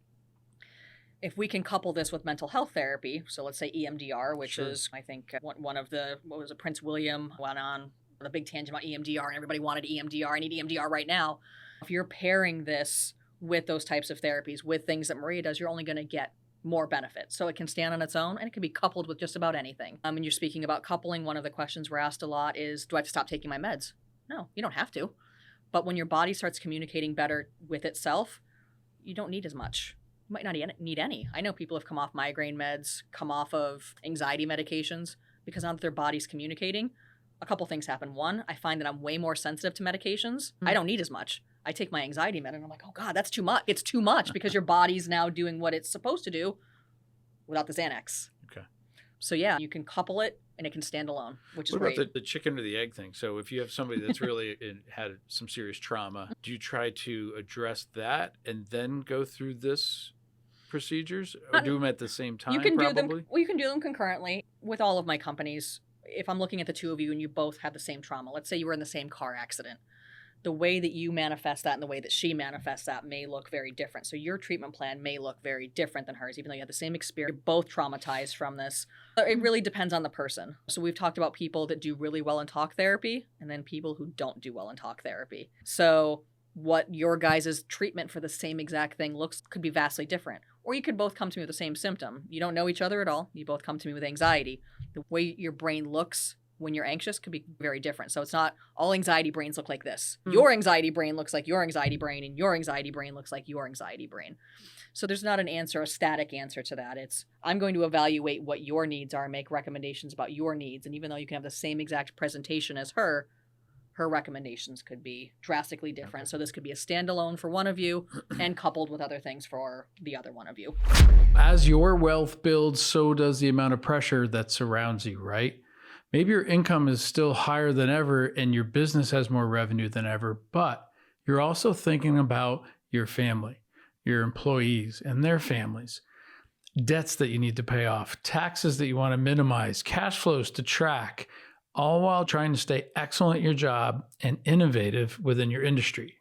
If we can couple this with mental health therapy, so let's say EMDR, which is, I think, one of the, Prince William went on a big tangent about EMDR, and everybody wanted EMDR. I need EMDR right now. If you're pairing this with those types of therapies, with things that Maria does, you're only going to get more benefits. So it can stand on its own, and it can be coupled with just about anything. And you're speaking about coupling. One of the questions we're asked a lot is, do I have to stop taking my meds? No, you don't have to. But when your body starts communicating better with itself, you don't need as much. You might not need any. I know people have come off migraine meds, come off of anxiety medications, because now that their body's communicating, a couple things happen. One, I find that I'm way more sensitive to medications. I don't need as much. I take my anxiety med and I'm like, oh God, that's too much. It's too much because your body's now doing what it's supposed to do without the Xanax. Okay. So yeah, you can couple it and it can stand alone, which is What about great. the chicken or the egg thing? So if you have somebody that's really had some serious trauma, do you try to address that and then go through this procedures, or do them at the same time? You can do them. probably? Well, you can do them concurrently with all of my companies. If I'm looking at the two of you and you both had the same trauma, let's say you were in the same car accident, the way that you manifest that and the way that she manifests that may look very different. So your treatment plan may look very different than hers, even though you had the same experience. You're both traumatized from this. It really depends on the person. So we've talked about people that do really well in talk therapy and then people who don't do well in talk therapy. So what your guys' treatment for the same exact thing looks could be vastly different. Or you could both come to me with the same symptom. You don't know each other at all. You both come to me with anxiety. The way your brain looks when you're anxious could be very different. So it's not all anxiety brains look like this. Your anxiety brain looks like your anxiety brain, and your anxiety brain looks like your anxiety brain. So there's not an answer, a static answer to that. It's, I'm going to evaluate what your needs are and make recommendations about your needs. And even though you can have the same exact presentation as her recommendations could be drastically different. So this could be a standalone for one of you and coupled with other things for the other one of you. As your wealth builds, so does the amount of pressure that surrounds you, right? Maybe your income is still higher than ever and your business has more revenue than ever, but you're also thinking about your family, your employees and their families, debts that you need to pay off, taxes that you want to minimize, cash flows to track, all while trying to stay excellent at your job and innovative within your industry.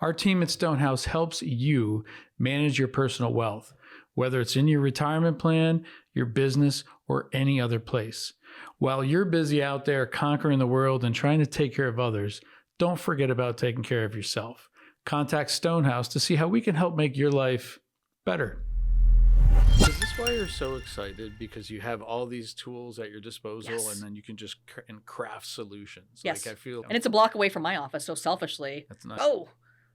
Our team at Stonehouse helps you manage your personal wealth, whether it's in your retirement plan, your business, or any other place. While you're busy out there conquering the world and trying to take care of others, don't forget about taking care of yourself. Contact Stonehouse to see how we can help make your life better. Is this why you're so excited? Because you have all these tools at your disposal, Yes. and then you can just craft solutions. Yes. Like I feel, And it's a block away from my office. So selfishly, that's not. oh,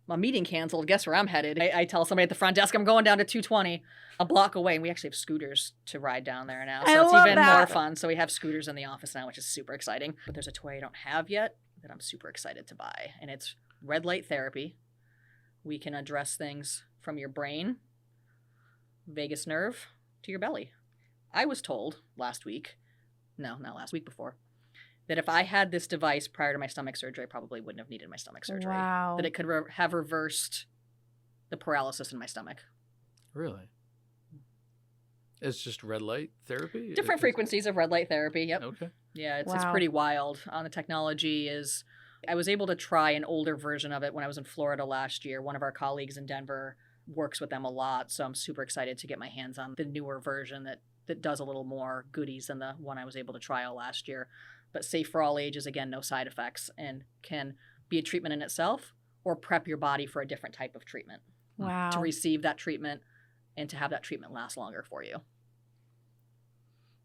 my meeting canceled. Guess where I'm headed? I tell somebody at the front desk I'm going down to 220, a block away. And we actually have scooters to ride down there now. So I it's love even that. more fun. So we have scooters in the office now, which is super exciting. But there's a toy I don't have yet that I'm super excited to buy. And it's red light therapy. We can address things from your brain, vagus nerve, to your belly. I was told last week, no, not last week before, that if I had this device prior to my stomach surgery, I probably wouldn't have needed my stomach surgery. Wow. That it could have reversed the paralysis in my stomach. Really? It's just red light therapy? Different frequencies of red light therapy. Yep. Okay. Yeah, it's Wow. pretty wild. The technology is, I was able to try an older version of it when I was in Florida last year. One of our colleagues in Denver works with them a lot, so I'm super excited to get my hands on the newer version that does a little more goodies than the one I was able to trial last year. But safe for all ages, again, no side effects, and can be a treatment in itself or prep your body for a different type of treatment. Wow. To receive that treatment and to have that treatment last longer for you.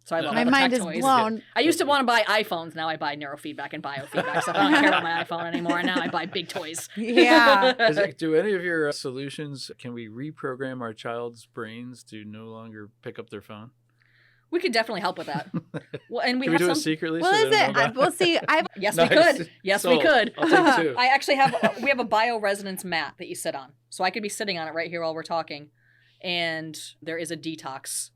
So I love My all the mind tech is toys. blown. I used to want to buy iPhones. Now I buy Neurofeedback and Biofeedback. So I don't care about my iPhone anymore. Now I buy big toys. Yeah. Do any of your solutions, can we reprogram our child's brains to no longer pick up their phone? We could definitely help with that. Well, and we Can we have do some. it secretly? Well, so is they don't it? know about We'll see. Yes, Nice. we could. Yes, we Sold. could. I'll take two. I actually have. We have a bioresonance mat that you sit on, so I could be sitting on it right here while we're talking, and there is a detox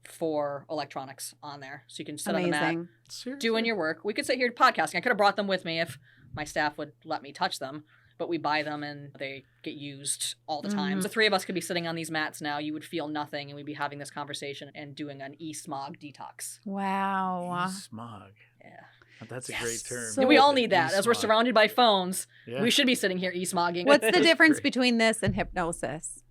for electronics on there, so you can sit on the mat. Amazing. Seriously? Doing your work. We could sit here podcasting. I could have brought them with me if my staff would let me touch them, but we buy them and they get used all the time. Mhm. The three of us could be sitting on these mats now. You would feel nothing, and we'd be having this conversation and doing an e-smog detox. Wow. Smog. Yeah. That's a Yes. great term. So- we all need that. As we're E-smog. surrounded by phones, Yeah. we should be sitting here e-smogging. What's the That's difference great. between this and hypnosis?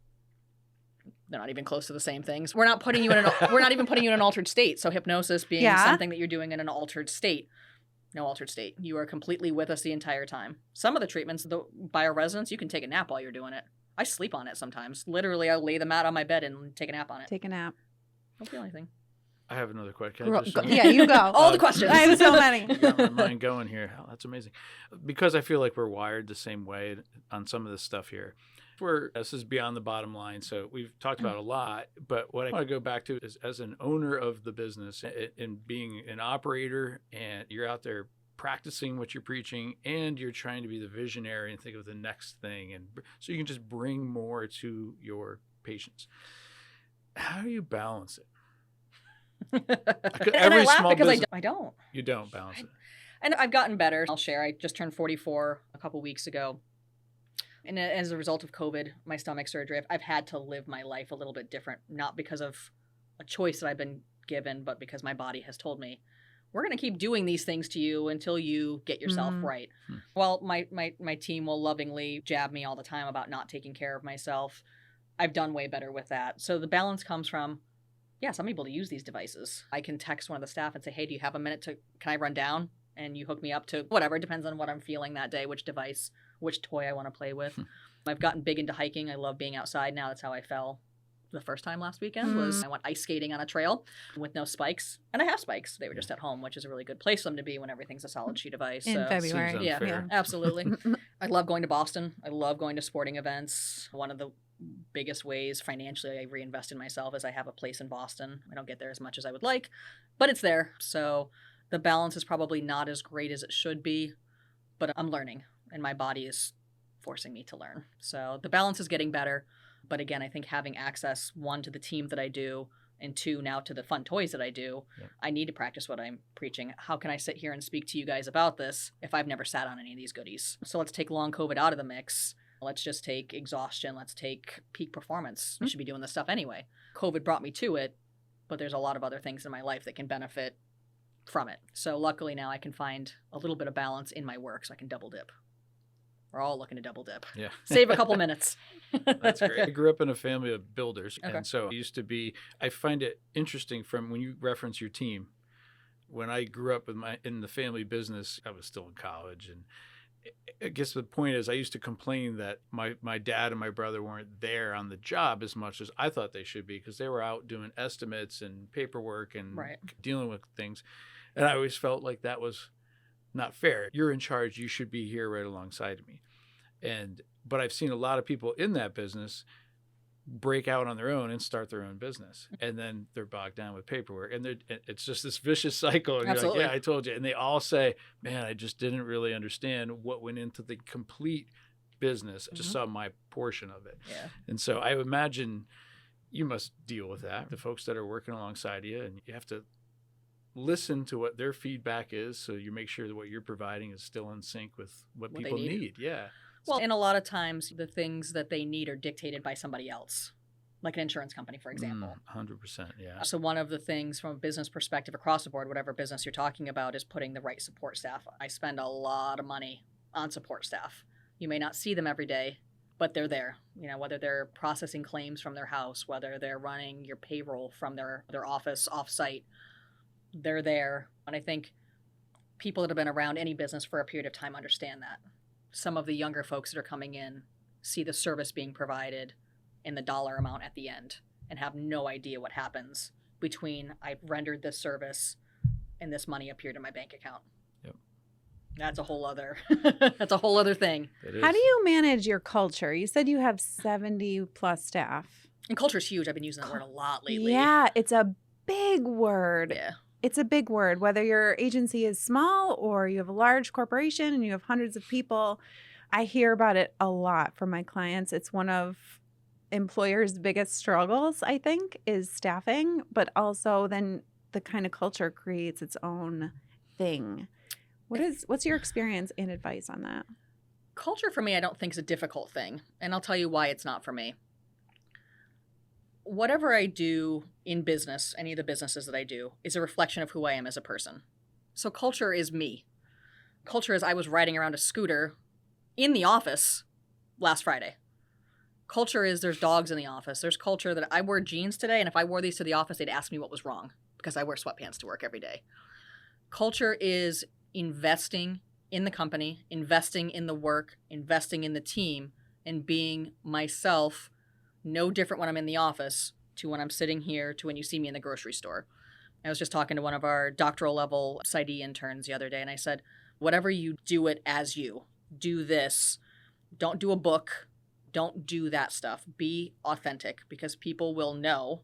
They're not even close to the same things. We're not putting you in we're not even putting you in an altered state. So hypnosis being Yeah. something that you're doing in an altered state. No altered state. You are completely with us the entire time. Some of the treatments, the bioresonance, you can take a nap while you're doing it. I sleep on it sometimes. Literally, I'll lay the mat on my bed and take a nap on it. Take a nap. Don't feel anything. I have another question. Yeah, you go. All the questions. I have so many. You got my mind going here. Oh, that's amazing. Because I feel like we're wired the same way on some of this stuff here. This is beyond the bottom line, so we've talked about a lot, but what I want to go back to is as an owner of the business and being an operator, and you're out there practicing what you're preaching, and you're trying to be the visionary and think of the next thing, and so you can just bring more to your patients. How do you balance it? And I laugh because business, I don't. you don't balance it. And I've gotten better. I'll share. I just turned 44 a couple weeks ago. And as a result of COVID, my stomach surgery, I've had to live my life a little bit different, not because of a choice that I've been given, but because my body has told me, we're going to keep doing these things to you until you get yourself right. Well, my team will lovingly jab me all the time about not taking care of myself. I've done way better with that. So the balance comes from, yes, I'm able to use these devices. I can text one of the staff and say, hey, do you have a minute can I run down? And you hook me up to whatever. It depends on what I'm feeling that day, which device, which toy I want to play with. I've gotten big into hiking. I love being outside now. That's how I fell the first time last weekend was I went ice skating on a trail with no spikes. And I have spikes. They were just at home, which is a really good place for them to be when everything's a solid sheet of ice. In February. Seems Yeah, unfair. absolutely. I love going to Boston. I love going to sporting events. One of the biggest ways financially I reinvest in myself is I have a place in Boston. I don't get there as much as I would like, but it's there. So the balance is probably not as great as it should be, but I'm learning and my body is forcing me to learn. So the balance is getting better. But again, I think having access, one, to the team that I do, and two, now to the fun toys that I do, I need to practice what I'm preaching. How can I sit here and speak to you guys about this if I've never sat on any of these goodies? So let's take long COVID out of the mix. Let's just take exhaustion. Let's take peak performance. We should be doing this stuff anyway. COVID brought me to it, but there's a lot of other things in my life that can benefit from it. So luckily now I can find a little bit of balance in my work so I can double dip. We're all looking to double dip. Yeah. Save a couple minutes. That's great. I grew up in a family of builders. Okay. And so I find it interesting from when you reference your team. When I grew up in the family business, I was still in college. And I guess the point is I used to complain that my dad and my brother weren't there on the job as much as I thought they should be because they were out doing estimates and paperwork and dealing with things. And I always felt like that was not fair. You're in charge. You should be here right alongside of me. But I've seen a lot of people in that business break out on their own and start their own business. And then they're bogged down with paperwork. And it's just this vicious cycle. And Absolutely. you're like, yeah, I told you. And they all say, man, I just didn't really understand what went into the complete business. I just saw my portion of it. Yeah. And so I imagine you must deal with that, the folks that are working alongside you, and you have to listen to what their feedback is so you make sure that what you're providing is still in sync with what people need. Yeah. Well, and a lot of times the things that they need are dictated by somebody else, like an insurance company, for example. 100%. Yeah. So one of the things from a business perspective across the board, whatever business you're talking about, is putting the right support staff. I spend a lot of money on support staff. You may not see them every day, but they're there. You know, whether they're processing claims from their house, whether they're running your payroll from their office off-site, they're there. And I think people that have been around any business for a period of time understand that. Some of the younger folks that are coming in see the service being provided and the dollar amount at the end and have no idea what happens between I rendered this service and this money appeared in my bank account. Yep. That's a whole other that's a whole other thing. How do you manage your culture? You said you have 70 plus staff. And culture is huge. I've been using that word a lot lately. Yeah, it's a big word. Yeah. It's a big word, whether your agency is small or you have a large corporation and you have hundreds of people. I hear about it a lot from my clients. It's one of employers' biggest struggles, I think, is staffing, but also then the kind of culture creates its own thing. What's your experience and advice on that? Culture for me, I don't think is a difficult thing, and I'll tell you why it's not for me. Whatever I do in business, any of the businesses that I do, is a reflection of who I am as a person. So culture is me. Culture is I was riding around a scooter in the office last Friday. Culture is there's dogs in the office. There's culture that I wore jeans today, and if I wore these to the office, they'd ask me what was wrong because I wear sweatpants to work every day. Culture is investing in the company, investing in the work, investing in the team, and being myself. No different when I'm in the office to when I'm sitting here to when you see me in the grocery store. I was just talking to one of our doctoral level PsyD interns the other day, and I said, whatever you do it as you. Do this. Don't do a book. Don't do that stuff. Be authentic because people will know.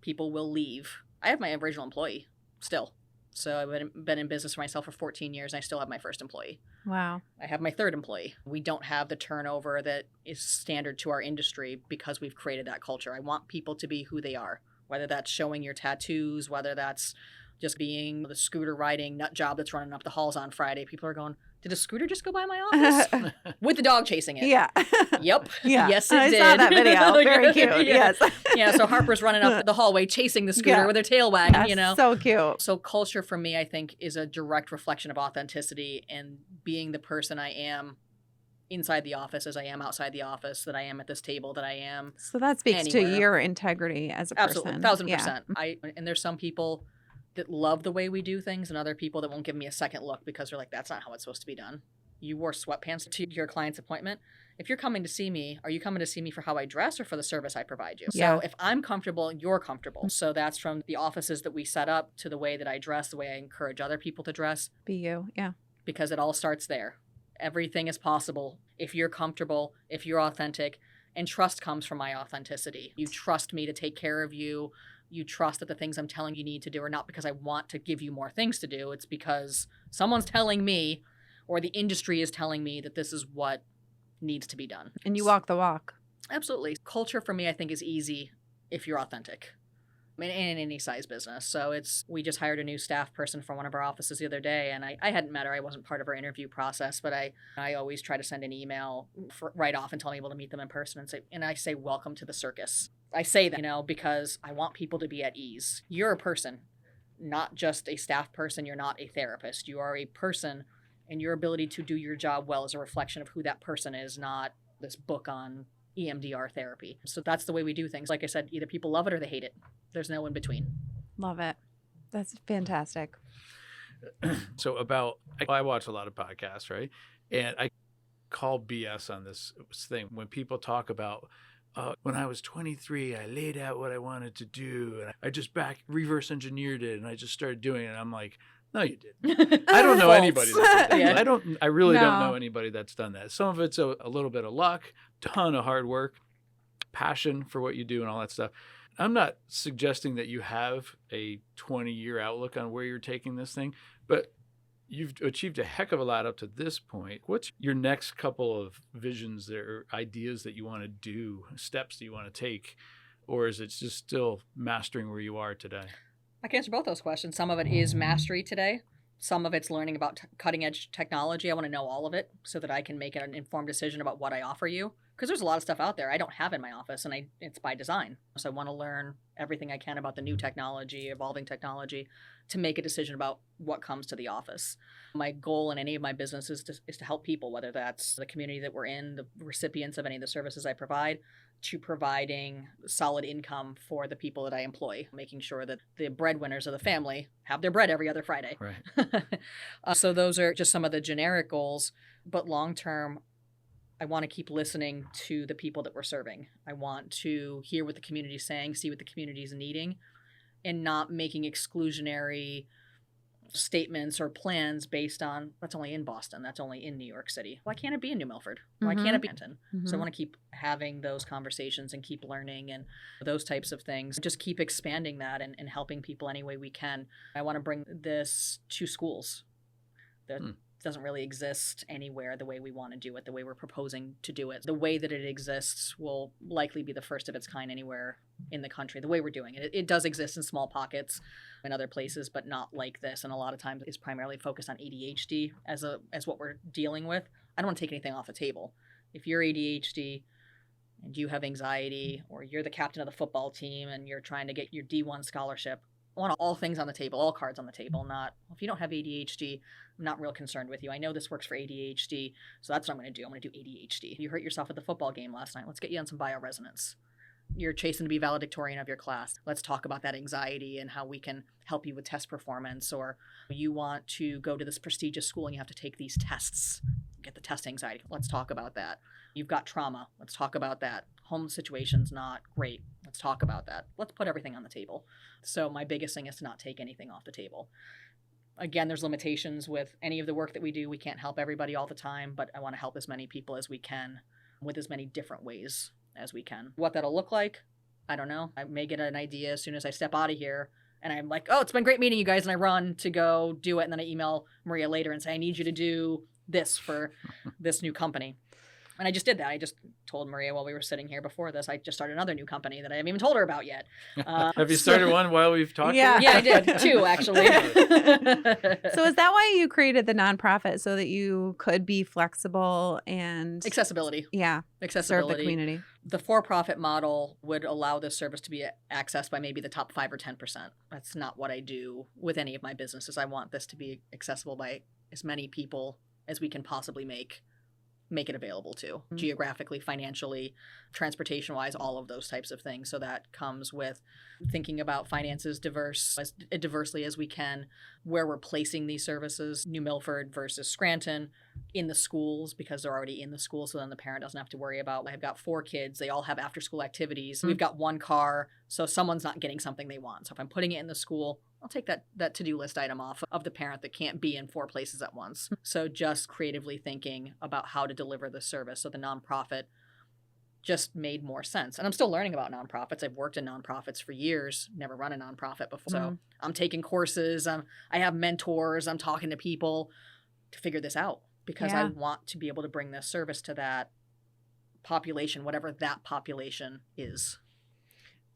People will leave. I have my original employee still. So I've been in business for myself for 14 years, and I still have my first employee. Wow. I have my third employee. We don't have the turnover that is standard to our industry because we've created that culture. I want people to be who they are, whether that's showing your tattoos, whether that's just being the scooter riding nut job that's running up the halls on Friday. People are going, did a scooter just go by my office? With the dog chasing it. Yeah. Yep. Yeah. Yes, it I did. saw that video. Very cute. Yeah. Yes. Yeah. So Harper's running up the hallway chasing the scooter with her tail wagging, That's you know. so cute. So culture for me, I think, is a direct reflection of authenticity and being the person I am inside the office as I am outside the office, that I am at this table, that I am. So that speaks anywhere. to your integrity as a person. Absolutely. 1000%. Yeah. And there's some people that love the way we do things and other people that won't give me a second look because they're like, that's not how it's supposed to be done. You wore sweatpants to your client's appointment. if you're coming to see me, are you coming to see me for how I dress or for the service I provide you? Yeah. So if I'm comfortable, you're comfortable. So that's from the offices that we set up to the way that I dress, the way I encourage other people to dress, Be you. Yeah. because it all starts there. Everything is possible if you're comfortable, if you're authentic, and trust comes from my authenticity. You trust me to take care of you. You trust that the things I'm telling you need to do are not because I want to give you more things to do. It's because someone's telling me, or the industry is telling me, that this is what needs to be done. And you walk the walk. Absolutely. Culture for me, I think, is easy if you're authentic. I mean, in any size business. So we just hired a new staff person from one of our offices the other day, and I hadn't met her. I wasn't part of her interview process, but I always try to send an email right off until I'm able to meet them in person and I say, welcome to the circus. I say that, because I want people to be at ease. You're a person, not just a staff person. You're not a therapist. You are a person, and your ability to do your job well is a reflection of who that person is, not this book on EMDR therapy. So that's the way we do things. Like I said, either people love it or they hate it. There's no in between. Love it. That's fantastic. So I watch a lot of podcasts, right? And I call BS on this thing. When people talk about, when I was 23, I laid out what I wanted to do, and I just reverse engineered it, and I just started doing it. And I'm like, no, you didn't. I don't know anybody that did that. Yeah. I really don't know anybody that's done that. Some of it's a little bit of luck, ton of hard work, passion for what you do and all that stuff. I'm not suggesting that you have a 20-year outlook on where you're taking this thing, but you've achieved a heck of a lot up to this point. What's your next couple of visions or ideas that you want to do, steps that you want to take, or is it just still mastering where you are today? I can answer both those questions. Some of it is mastery today. Some of it's learning about cutting edge technology. I want to know all of it so that I can make an informed decision about what I offer you. Because there's a lot of stuff out there I don't have in my office, and it's by design. So I want to learn everything I can about the new technology, evolving technology, to make a decision about what comes to the office. My goal in any of my businesses is to help people, whether that's the community that we're in, the recipients of any of the services I provide, to providing solid income for the people that I employ, making sure that the breadwinners of the family have their bread every other Friday. Right. So those are just some of the generic goals. But long term, I want to keep listening to the people that we're serving. I want to hear what the community is saying, see what the community is needing, and not making exclusionary statements or plans based on that's only in Boston, that's only in New York City. Why can't it be in New Milford? Why can't it be in Denton? So I want to keep having those conversations and keep learning and those types of things. Just keep expanding that and helping people any way we can. I want to bring this to schools. That doesn't really exist anywhere the way we want to do it, the way we're proposing to do it. The way that it exists will likely be the first of its kind anywhere in the country, the way we're doing it. It does exist in small pockets in other places, but not like this. And a lot of times it's primarily focused on ADHD as what we're dealing with. I don't want to take anything off the table. If you're ADHD and you have anxiety, or you're the captain of the football team and you're trying to get your D1 scholarship, I want all things on the table, all cards on the table, not, if you don't have ADHD, I'm not real concerned with you. I know this works for ADHD, so that's what I'm going to do. I'm going to do ADHD. You hurt yourself at the football game last night. Let's get you on some bioresonance. You're chasing to be valedictorian of your class. Let's talk about that anxiety and how we can help you with test performance. Or you want to go to this prestigious school and you have to take these tests, get the test anxiety. Let's talk about that. You've got trauma. Let's talk about that. Home situation's not great. Let's talk about that. Let's put everything on the table. So my biggest thing is to not take anything off the table. Again, there's limitations with any of the work that we do. We can't help everybody all the time, but I want to help as many people as we can with as many different ways as we can. What that'll look like, I don't know. I may get an idea as soon as I step out of here and I'm like, oh, it's been great meeting you guys. And I run to go do it. And then I email Maria later and say, I need you to do this for this new company. And I just did that. I just told Maria while we were sitting here before this, I just started another new company that I haven't even told her about yet. Have you started one while we've talked? Yeah. Yeah, I did. 2, actually. So is that why you created the nonprofit, so that you could be flexible and Accessibility. serve Accessibility. the community? The for-profit model would allow this service to be accessed by maybe the top 5 or 10%. That's not what I do with any of my businesses. I want this to be accessible by as many people as we can possibly make make it available to, geographically, financially, transportation-wise, all of those types of things. So that comes with thinking about finances as diversely as we can, where we're placing these services, New Milford versus Scranton, in the schools, because they're already in the school. So then the parent doesn't have to worry about, I've got 4 kids, they all have after-school activities. We've got 1 car, so someone's not getting something they want. So if I'm putting it in the school, I'll take that to-do list item off of the parent that can't be in 4 places at once. So just creatively thinking about how to deliver the service. So the nonprofit just made more sense. And I'm still learning about nonprofits. I've worked in nonprofits for years, never run a nonprofit before. So I'm taking courses. I have mentors. I'm talking to people to figure this out, because I want to be able to bring this service to that population, whatever that population is.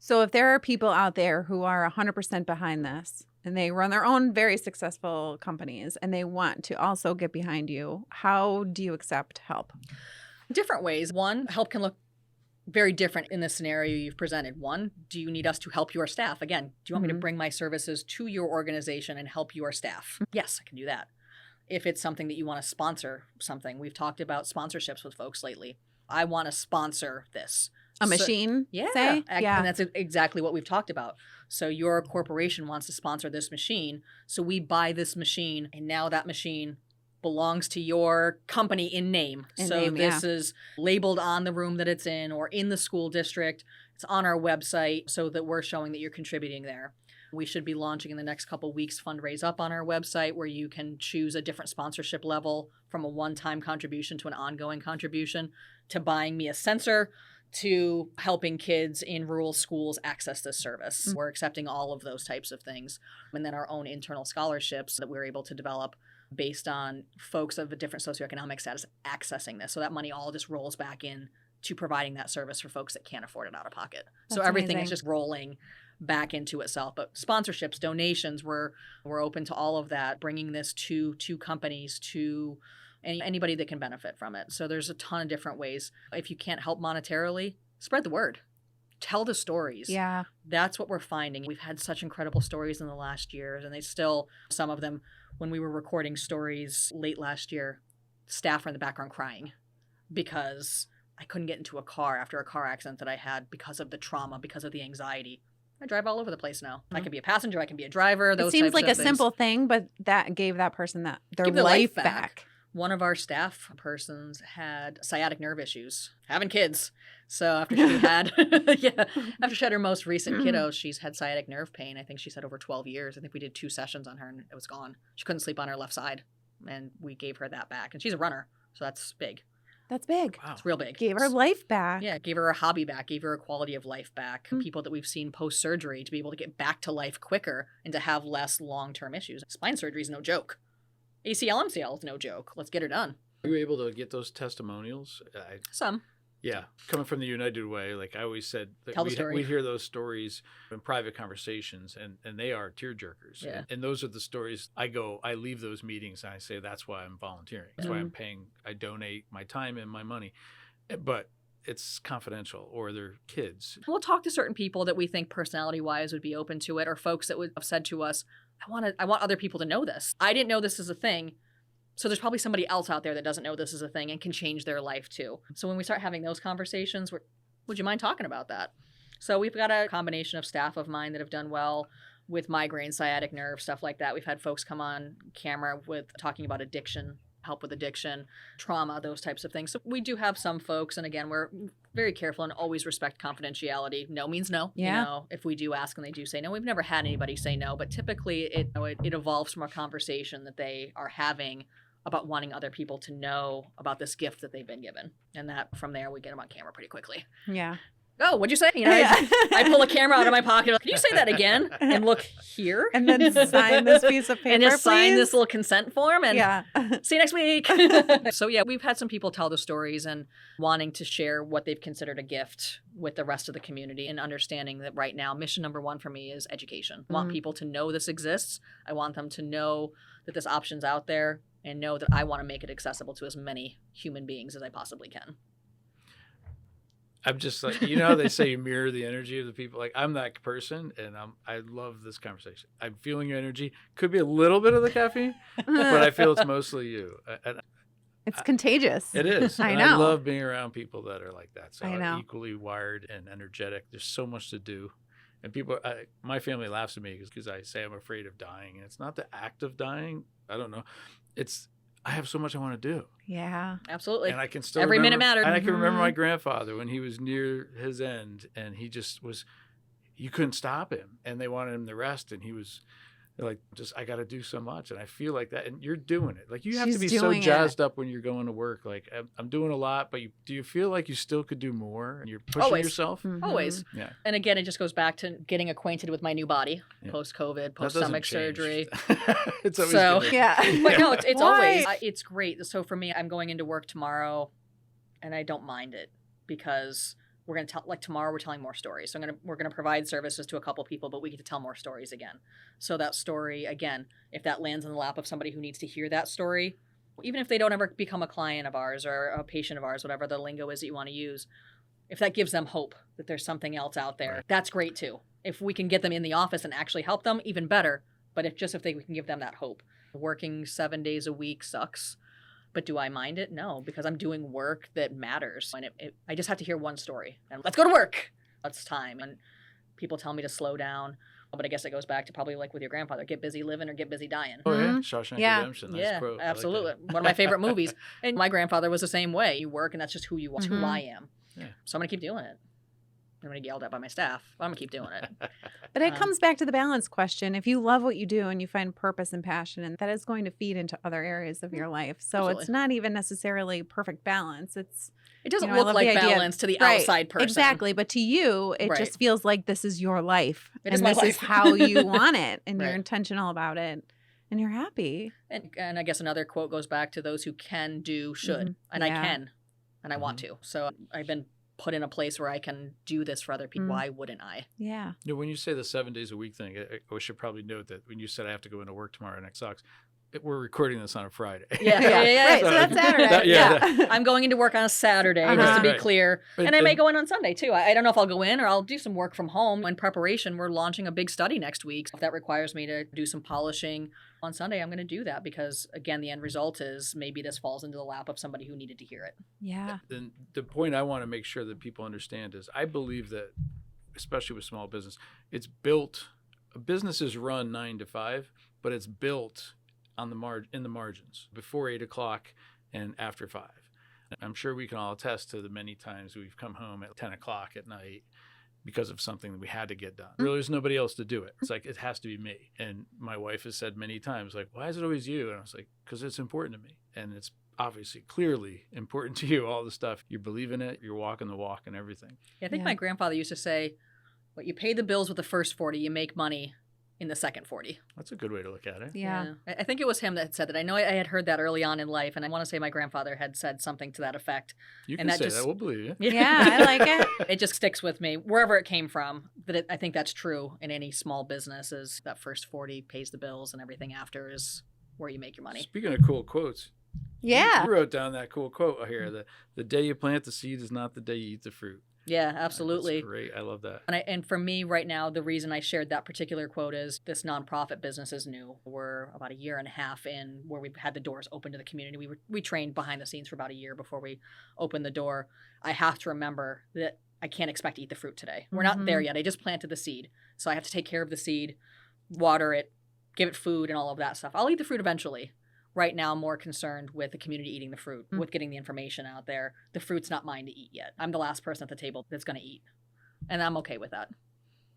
So if there are people out there who are 100% behind this and they run their own very successful companies and they want to also get behind you, how do you accept help? Different ways. One, help can look very different in the scenario you've presented. One, do you need us to help your staff? Again, do you want me to bring my services to your organization and help your staff? Yes, I can do that. If it's something that you want to sponsor something, we've talked about sponsorships with folks lately. I want to sponsor this. A machine, say? Yeah. And that's exactly what we've talked about. So your corporation wants to sponsor this machine. So we buy this machine, and now that machine belongs to your company in name. This is labeled on the room that it's in or in the school district. It's on our website so that we're showing that you're contributing there. We should be launching in the next couple of weeks Fundraise Up on our website, where you can choose a different sponsorship level, from a one-time contribution to an ongoing contribution, to buying me a sensor, to helping kids in rural schools access this service. We're accepting all of those types of things. And then our own internal scholarships that we're able to develop based on folks of a different socioeconomic status accessing this. So that money all just rolls back in to providing that service for folks that can't afford it out of pocket. So everything is just rolling back into itself. But sponsorships, donations, we're open to all of that, bringing this to companies, to anybody that can benefit from it. So there's a ton of different ways. If you can't help monetarily, spread the word. Tell the stories. Yeah. That's what we're finding. We've had such incredible stories in the last year, and they still, some of them, when we were recording stories late last year, staff were in the background crying because I couldn't get into a car after a car accident that I had because of the trauma, because of the anxiety. I drive all over the place now. I can be a passenger, I can be a driver. Those it seems types like of a things. simple thing, but that gave that person their Give their life back. One of our staff persons had sciatic nerve issues, having kids. So after she had, after she had her most recent kiddo, she's had sciatic nerve pain. I think she's had over 12 years. I think we did 2 sessions on her and it was gone. She couldn't sleep on her left side, and we gave her that back. And she's a runner, so that's big. That's big. Wow. It's real big. Gave her life back. Yeah, gave her a hobby back, gave her a quality of life back. People that we've seen post-surgery to be able to get back to life quicker and to have less long-term issues. Spine surgery is no joke. ACL, MCL is no joke. Let's get her done. Were you able to get those testimonials? Some. Yeah. Coming from the United Way, like I always said, that Tell the story. we hear those stories in private conversations, and they are tearjerkers. Yeah. And those are the stories I leave those meetings and I say, that's why I'm volunteering. That's why I'm paying. I donate my time and my money. But it's confidential, or they're kids. We'll talk to certain people that we think personality-wise would be open to it, or folks that would have said to us, I want other people to know this. I didn't know this is a thing. So there's probably somebody else out there that doesn't know this is a thing and can change their life too. So when we start having those conversations, would you mind talking about that? So we've got a combination of staff of mine that have done well with migraine, sciatic nerve, stuff like that. We've had folks come on camera with talking about addiction, help with addiction, trauma, those types of things. So we do have some folks, and again, we're very careful and always respect confidentiality. No means no. Yeah. You know, if we do ask and they do say no, we've never had anybody say no, but typically it evolves from a conversation that they are having about wanting other people to know about this gift that they've been given. And that from there, we get them on camera pretty quickly. Yeah. Oh, what'd you say? You know, I pull a camera out of my pocket. Can you say that again? And look here. And then sign this piece of paper, and just sign please? this little consent form. And Yeah. see you next week. So yeah, we've had some people tell the stories and wanting to share what they've considered a gift with the rest of the community, and understanding that right now, mission number 1 for me is education. I want people to know this exists. I want them to know that this option's out there, and know that I want to make it accessible to as many human beings as I possibly can. I'm just like, you know how they say you mirror the energy of the people? Like, I'm that person, and I love this conversation. I'm feeling your energy. Could be a little bit of the caffeine, but I feel it's mostly you. It's contagious. It is. I And know. I love being around people that are like that. So I know. equally wired and energetic. There's so much to do. And people, my family laughs at me because I say I'm afraid of dying. And it's not the act of dying. I don't know. I have so much I want to do. Yeah. Absolutely. And I can still Every minute remember, mattered. And I can remember Mhm. my grandfather when he was near his end and he just was, you couldn't stop him. And they wanted him to rest. And he was like, I got to do so much. And I feel like that. And you're doing it. Like you have She's to be so doing jazzed up when you're going to work. Like I'm doing a lot, but do you feel like you still could do more and you're pushing Always. yourself? Mhm. Always. Yeah. And again, it just goes back to getting acquainted with my new body, Yeah. post-COVID, That post-stomach doesn't change. surgery. It's always So- gonna- Yeah. But no, it's Why? always, it's great. So for me, I'm going into work tomorrow and I don't mind it because we're going to tell, like tomorrow we're telling more stories. So we're going to provide services to a couple people, but we get to tell more stories again. So that story, again, if that lands in the lap of somebody who needs to hear that story, even if they don't ever become a client of ours or a patient of ours, whatever the lingo is that you want to use, if that gives them hope that there's something else out there, Right. that's great too. If we can get them in the office and actually help them, even better. But if we can give them that hope. Working 7 days a week sucks. But do I mind it? No, because I'm doing work that matters. And I just have to hear one story. And let's go to work. It's time. And people tell me to slow down. But I guess it goes back to probably like with your grandfather, get busy living or get busy dying. Oh, yeah. Mhm. Shawshank Yeah. Redemption. Nice Yeah, quote. I like that. absolutely. One of my favorite movies. And my grandfather was the same way. You work and that's just who you are. It's Mhm. who I am. Yeah. So I'm going to keep doing it. I'm going to get yelled at by my staff. But I'm going to keep doing it. But it Um, comes back to the balance question. If you love what you do and you find purpose and passion, and that is going to feed into other areas of your life. So Absolutely. it's not even necessarily perfect balance. It's It doesn't I look love like the idea- balance to the Right, outside person. Exactly. But to you, it Right. just feels like this is your life. It and is my this is life. how you want it. And you're Right. intentional about it. And you're happy. And I guess another quote goes back to those who can do should. Mhm. And I Yeah. can. And I want to. So I've been put in a place where I can do this for other people. Mm. Why wouldn't I? Yeah. When you say the 7 days a week thing, I should probably note that when you said I have to go into work tomorrow and it sucks, we're recording this on a Friday. Yeah. Right. So that's Saturday. Yeah. I'm going into work on a Saturday, just Uh-huh. to be Right. clear. But- And I may go in on Sunday, too. I don't know if I'll go in or I'll do some work from home. In preparation, we're launching a big study next week. If that requires me to do some polishing on Sunday, I'm going to do that because, again, the end result is maybe this falls into the lap of somebody who needed to hear it. Yeah. And the point I want to make sure that people understand is I believe that, especially with small business, it's built, a business is run 9 to 5, but it's built on in the margins before 8 o'clock and after 5. I'm sure we can all attest to the many times we've come home at 10 o'clock at night because of something that we had to get done. Really, there's nobody else to do it. It's like, it has to be me. And my wife has said many times, like, why is it always you? And I was like, because it's important to me. And it's obviously, clearly important to you, all the stuff. You believe in it, you're walking the walk and everything. Yeah, I think Yeah. my grandfather used to say, "What you pay the bills with the first 40, you make money in the second 40. That's a good way to look at it. Yeah. I think it was him that said that. I know I had heard that early on in life, and I want to say my grandfather had said something to that effect. You And can that say just- that, we'll believe you. Yeah, I like it. It just sticks with me wherever it came from. I think that's true in any small business. Is that first 40 pays the bills, and everything after is where you make your money. Speaking of cool quotes, Yeah. you wrote down that cool quote here. The day you plant the seed is not the day you eat the fruit. Yeah, absolutely. That's great. I love that. And for me right now, the reason I shared that particular quote is this nonprofit business is new. We're about a year and a half in where we've had the doors open to the community. We trained behind the scenes for about a year before we opened the door. I have to remember that I can't expect to eat the fruit today. We're not there yet. I just planted the seed. So I have to take care of the seed, water it, give it food and all of that stuff. I'll eat the fruit eventually. Right now, I'm more concerned with the community eating the fruit, with getting the information out there. The fruit's not mine to eat yet. I'm the last person at the table that's going to eat. And I'm okay with that.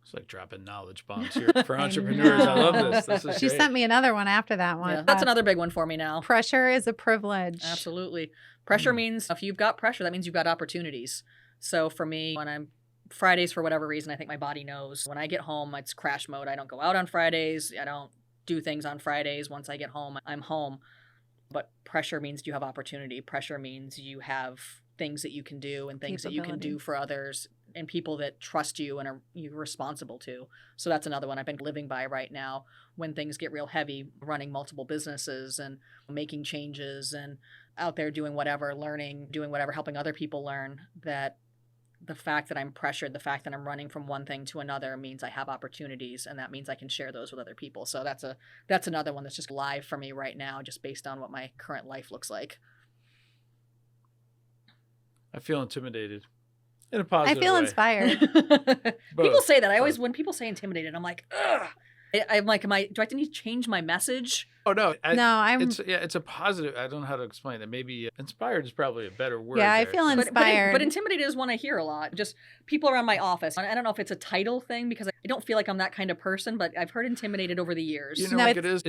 It's like dropping knowledge bombs here for entrepreneurs. I love this. This is She great. sent me another one after that one. Yeah, that's another big one for me now. Pressure is a privilege. Absolutely. Pressure means if you've got pressure, that means you've got opportunities. So for me, when I'm Fridays, for whatever reason, I think my body knows when I get home, it's crash mode. I don't go out on Fridays. I don't do things on Fridays. Once I get home, I'm home. But pressure means you have opportunity. Pressure means you have things that you can do and things that you can do Capability. for others and people that trust you and are you're responsible to. So that's another one I've been living by right now. When things get real heavy, running multiple businesses and making changes and out there doing whatever, learning, doing whatever, helping other people learn, that the fact that I'm pressured, the fact that I'm running from one thing to another means I have opportunities, and that means I can share those with other people. So that's another one that's just live for me right now, just based on what my current life looks like. I feel intimidated in a I positive feel way. inspired. People say that. I always, Both. when people say intimidated, I'm like, ugh. I'm like, do I have to need to change my message? Oh no, It's it's a positive. I don't know how to explain that. Maybe inspired is probably a better word. Yeah, I there. feel So- inspired. But intimidated is one I hear a lot. Just people around my office. I don't know if it's a title thing because I don't feel like I'm that kind of person, but I've heard intimidated over the years. You know No, what it is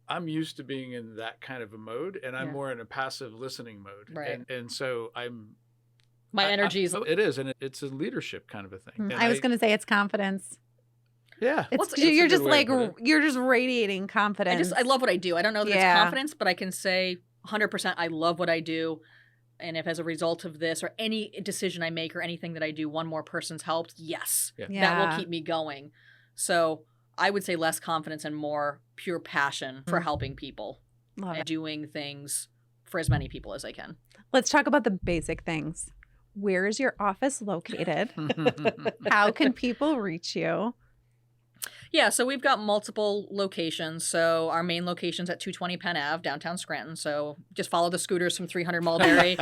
I'm used to being in that kind of a mode, and I'm Yeah. more in a passive listening mode. Right. And so My energy is. it is, and it's a leadership kind of a thing. And I was going to say it's confidence. Yeah. It's, That's a you're good just way to like, put it. you're just radiating confidence. I love what I do. I don't know that Yeah. it's confidence, but I can say 100% I love what I do. And if as a result of this or any decision I make or anything that I do, one more person's helped, yes, that will keep me going. So I would say less confidence and more pure passion for helping people Love and it. doing things for as many people as I can. Let's talk about the basic things. Where is your office located? How can people reach you? Yeah, so we've got multiple locations. So our main location's at 220 Penn Ave, downtown Scranton. So just follow the scooters from 300 Mulberry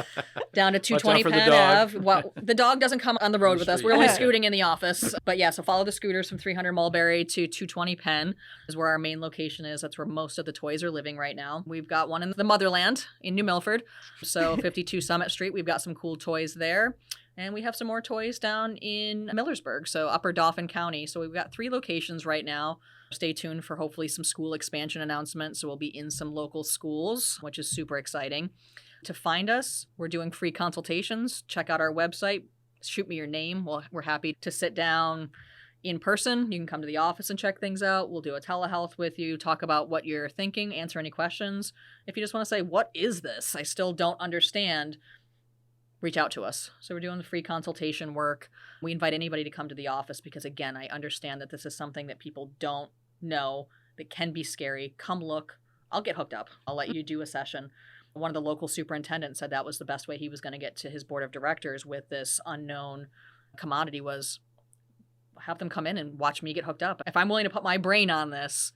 down to 220 for the Penn dog. Ave. Well, the dog doesn't come on the road with us. We're street. only Yeah. scooting in the office. But yeah, so follow the scooters from 300 Mulberry to 220 Penn is where our main location is. That's where most of the toys are living right now. We've got one in the motherland in New Milford. So 52 Summit Street. We've got some cool toys there. And we have some more toys down in Millersburg, so Upper Dauphin County. So we've got 3 locations right now. Stay tuned for hopefully some school expansion announcements. So we'll be in some local schools, which is super exciting. To find us, we're doing free consultations. Check out our website. Shoot me your name. We're happy to sit down in person. You can come to the office and check things out. We'll do a telehealth with you, talk about what you're thinking, answer any questions. If you just want to say, what is this? I still don't understand. Reach out to us. So we're doing the free consultation work. We invite anybody to come to the office because, again, I understand that this is something that people don't know that can be scary. Come look. I'll get hooked up. I'll let you do a session. One of the local superintendents said that was the best way he was going to get to his board of directors with this unknown commodity was have them come in and watch me get hooked up. If I'm willing to put my brain on this,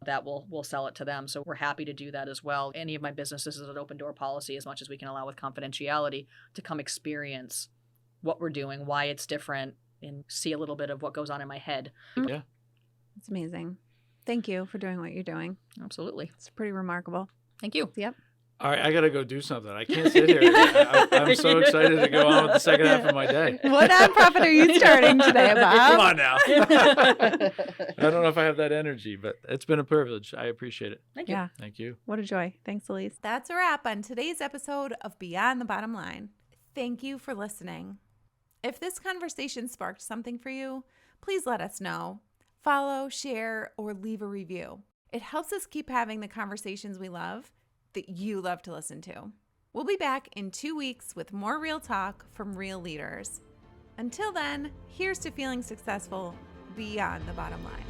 that we'll sell it to them. So we're happy to do that as well. Any of my businesses is an open door policy as much as we can allow with confidentiality to come experience what we're doing, why it's different, and see a little bit of what goes on in my head. Yeah. It's amazing. Thank you for doing what you're doing. Absolutely. It's pretty remarkable. Thank you. Yep. All right, I got to go do something. I can't sit here. I'm so excited to go on with the second half of my day. What nonprofit are you starting today, Bob? Come on now. I don't know if I have that energy, but it's been a privilege. I appreciate it. Thank you. Yeah. Thank you. What a joy. Thanks, Alyse. That's a wrap on today's episode of Beyond the Bottom Line. Thank you for listening. If this conversation sparked something for you, please let us know. Follow, share, or leave a review. It helps us keep having the conversations we love that you love to listen to. We'll be back in 2 weeks with more real talk from real leaders. Until then, here's to feeling successful beyond the bottom line.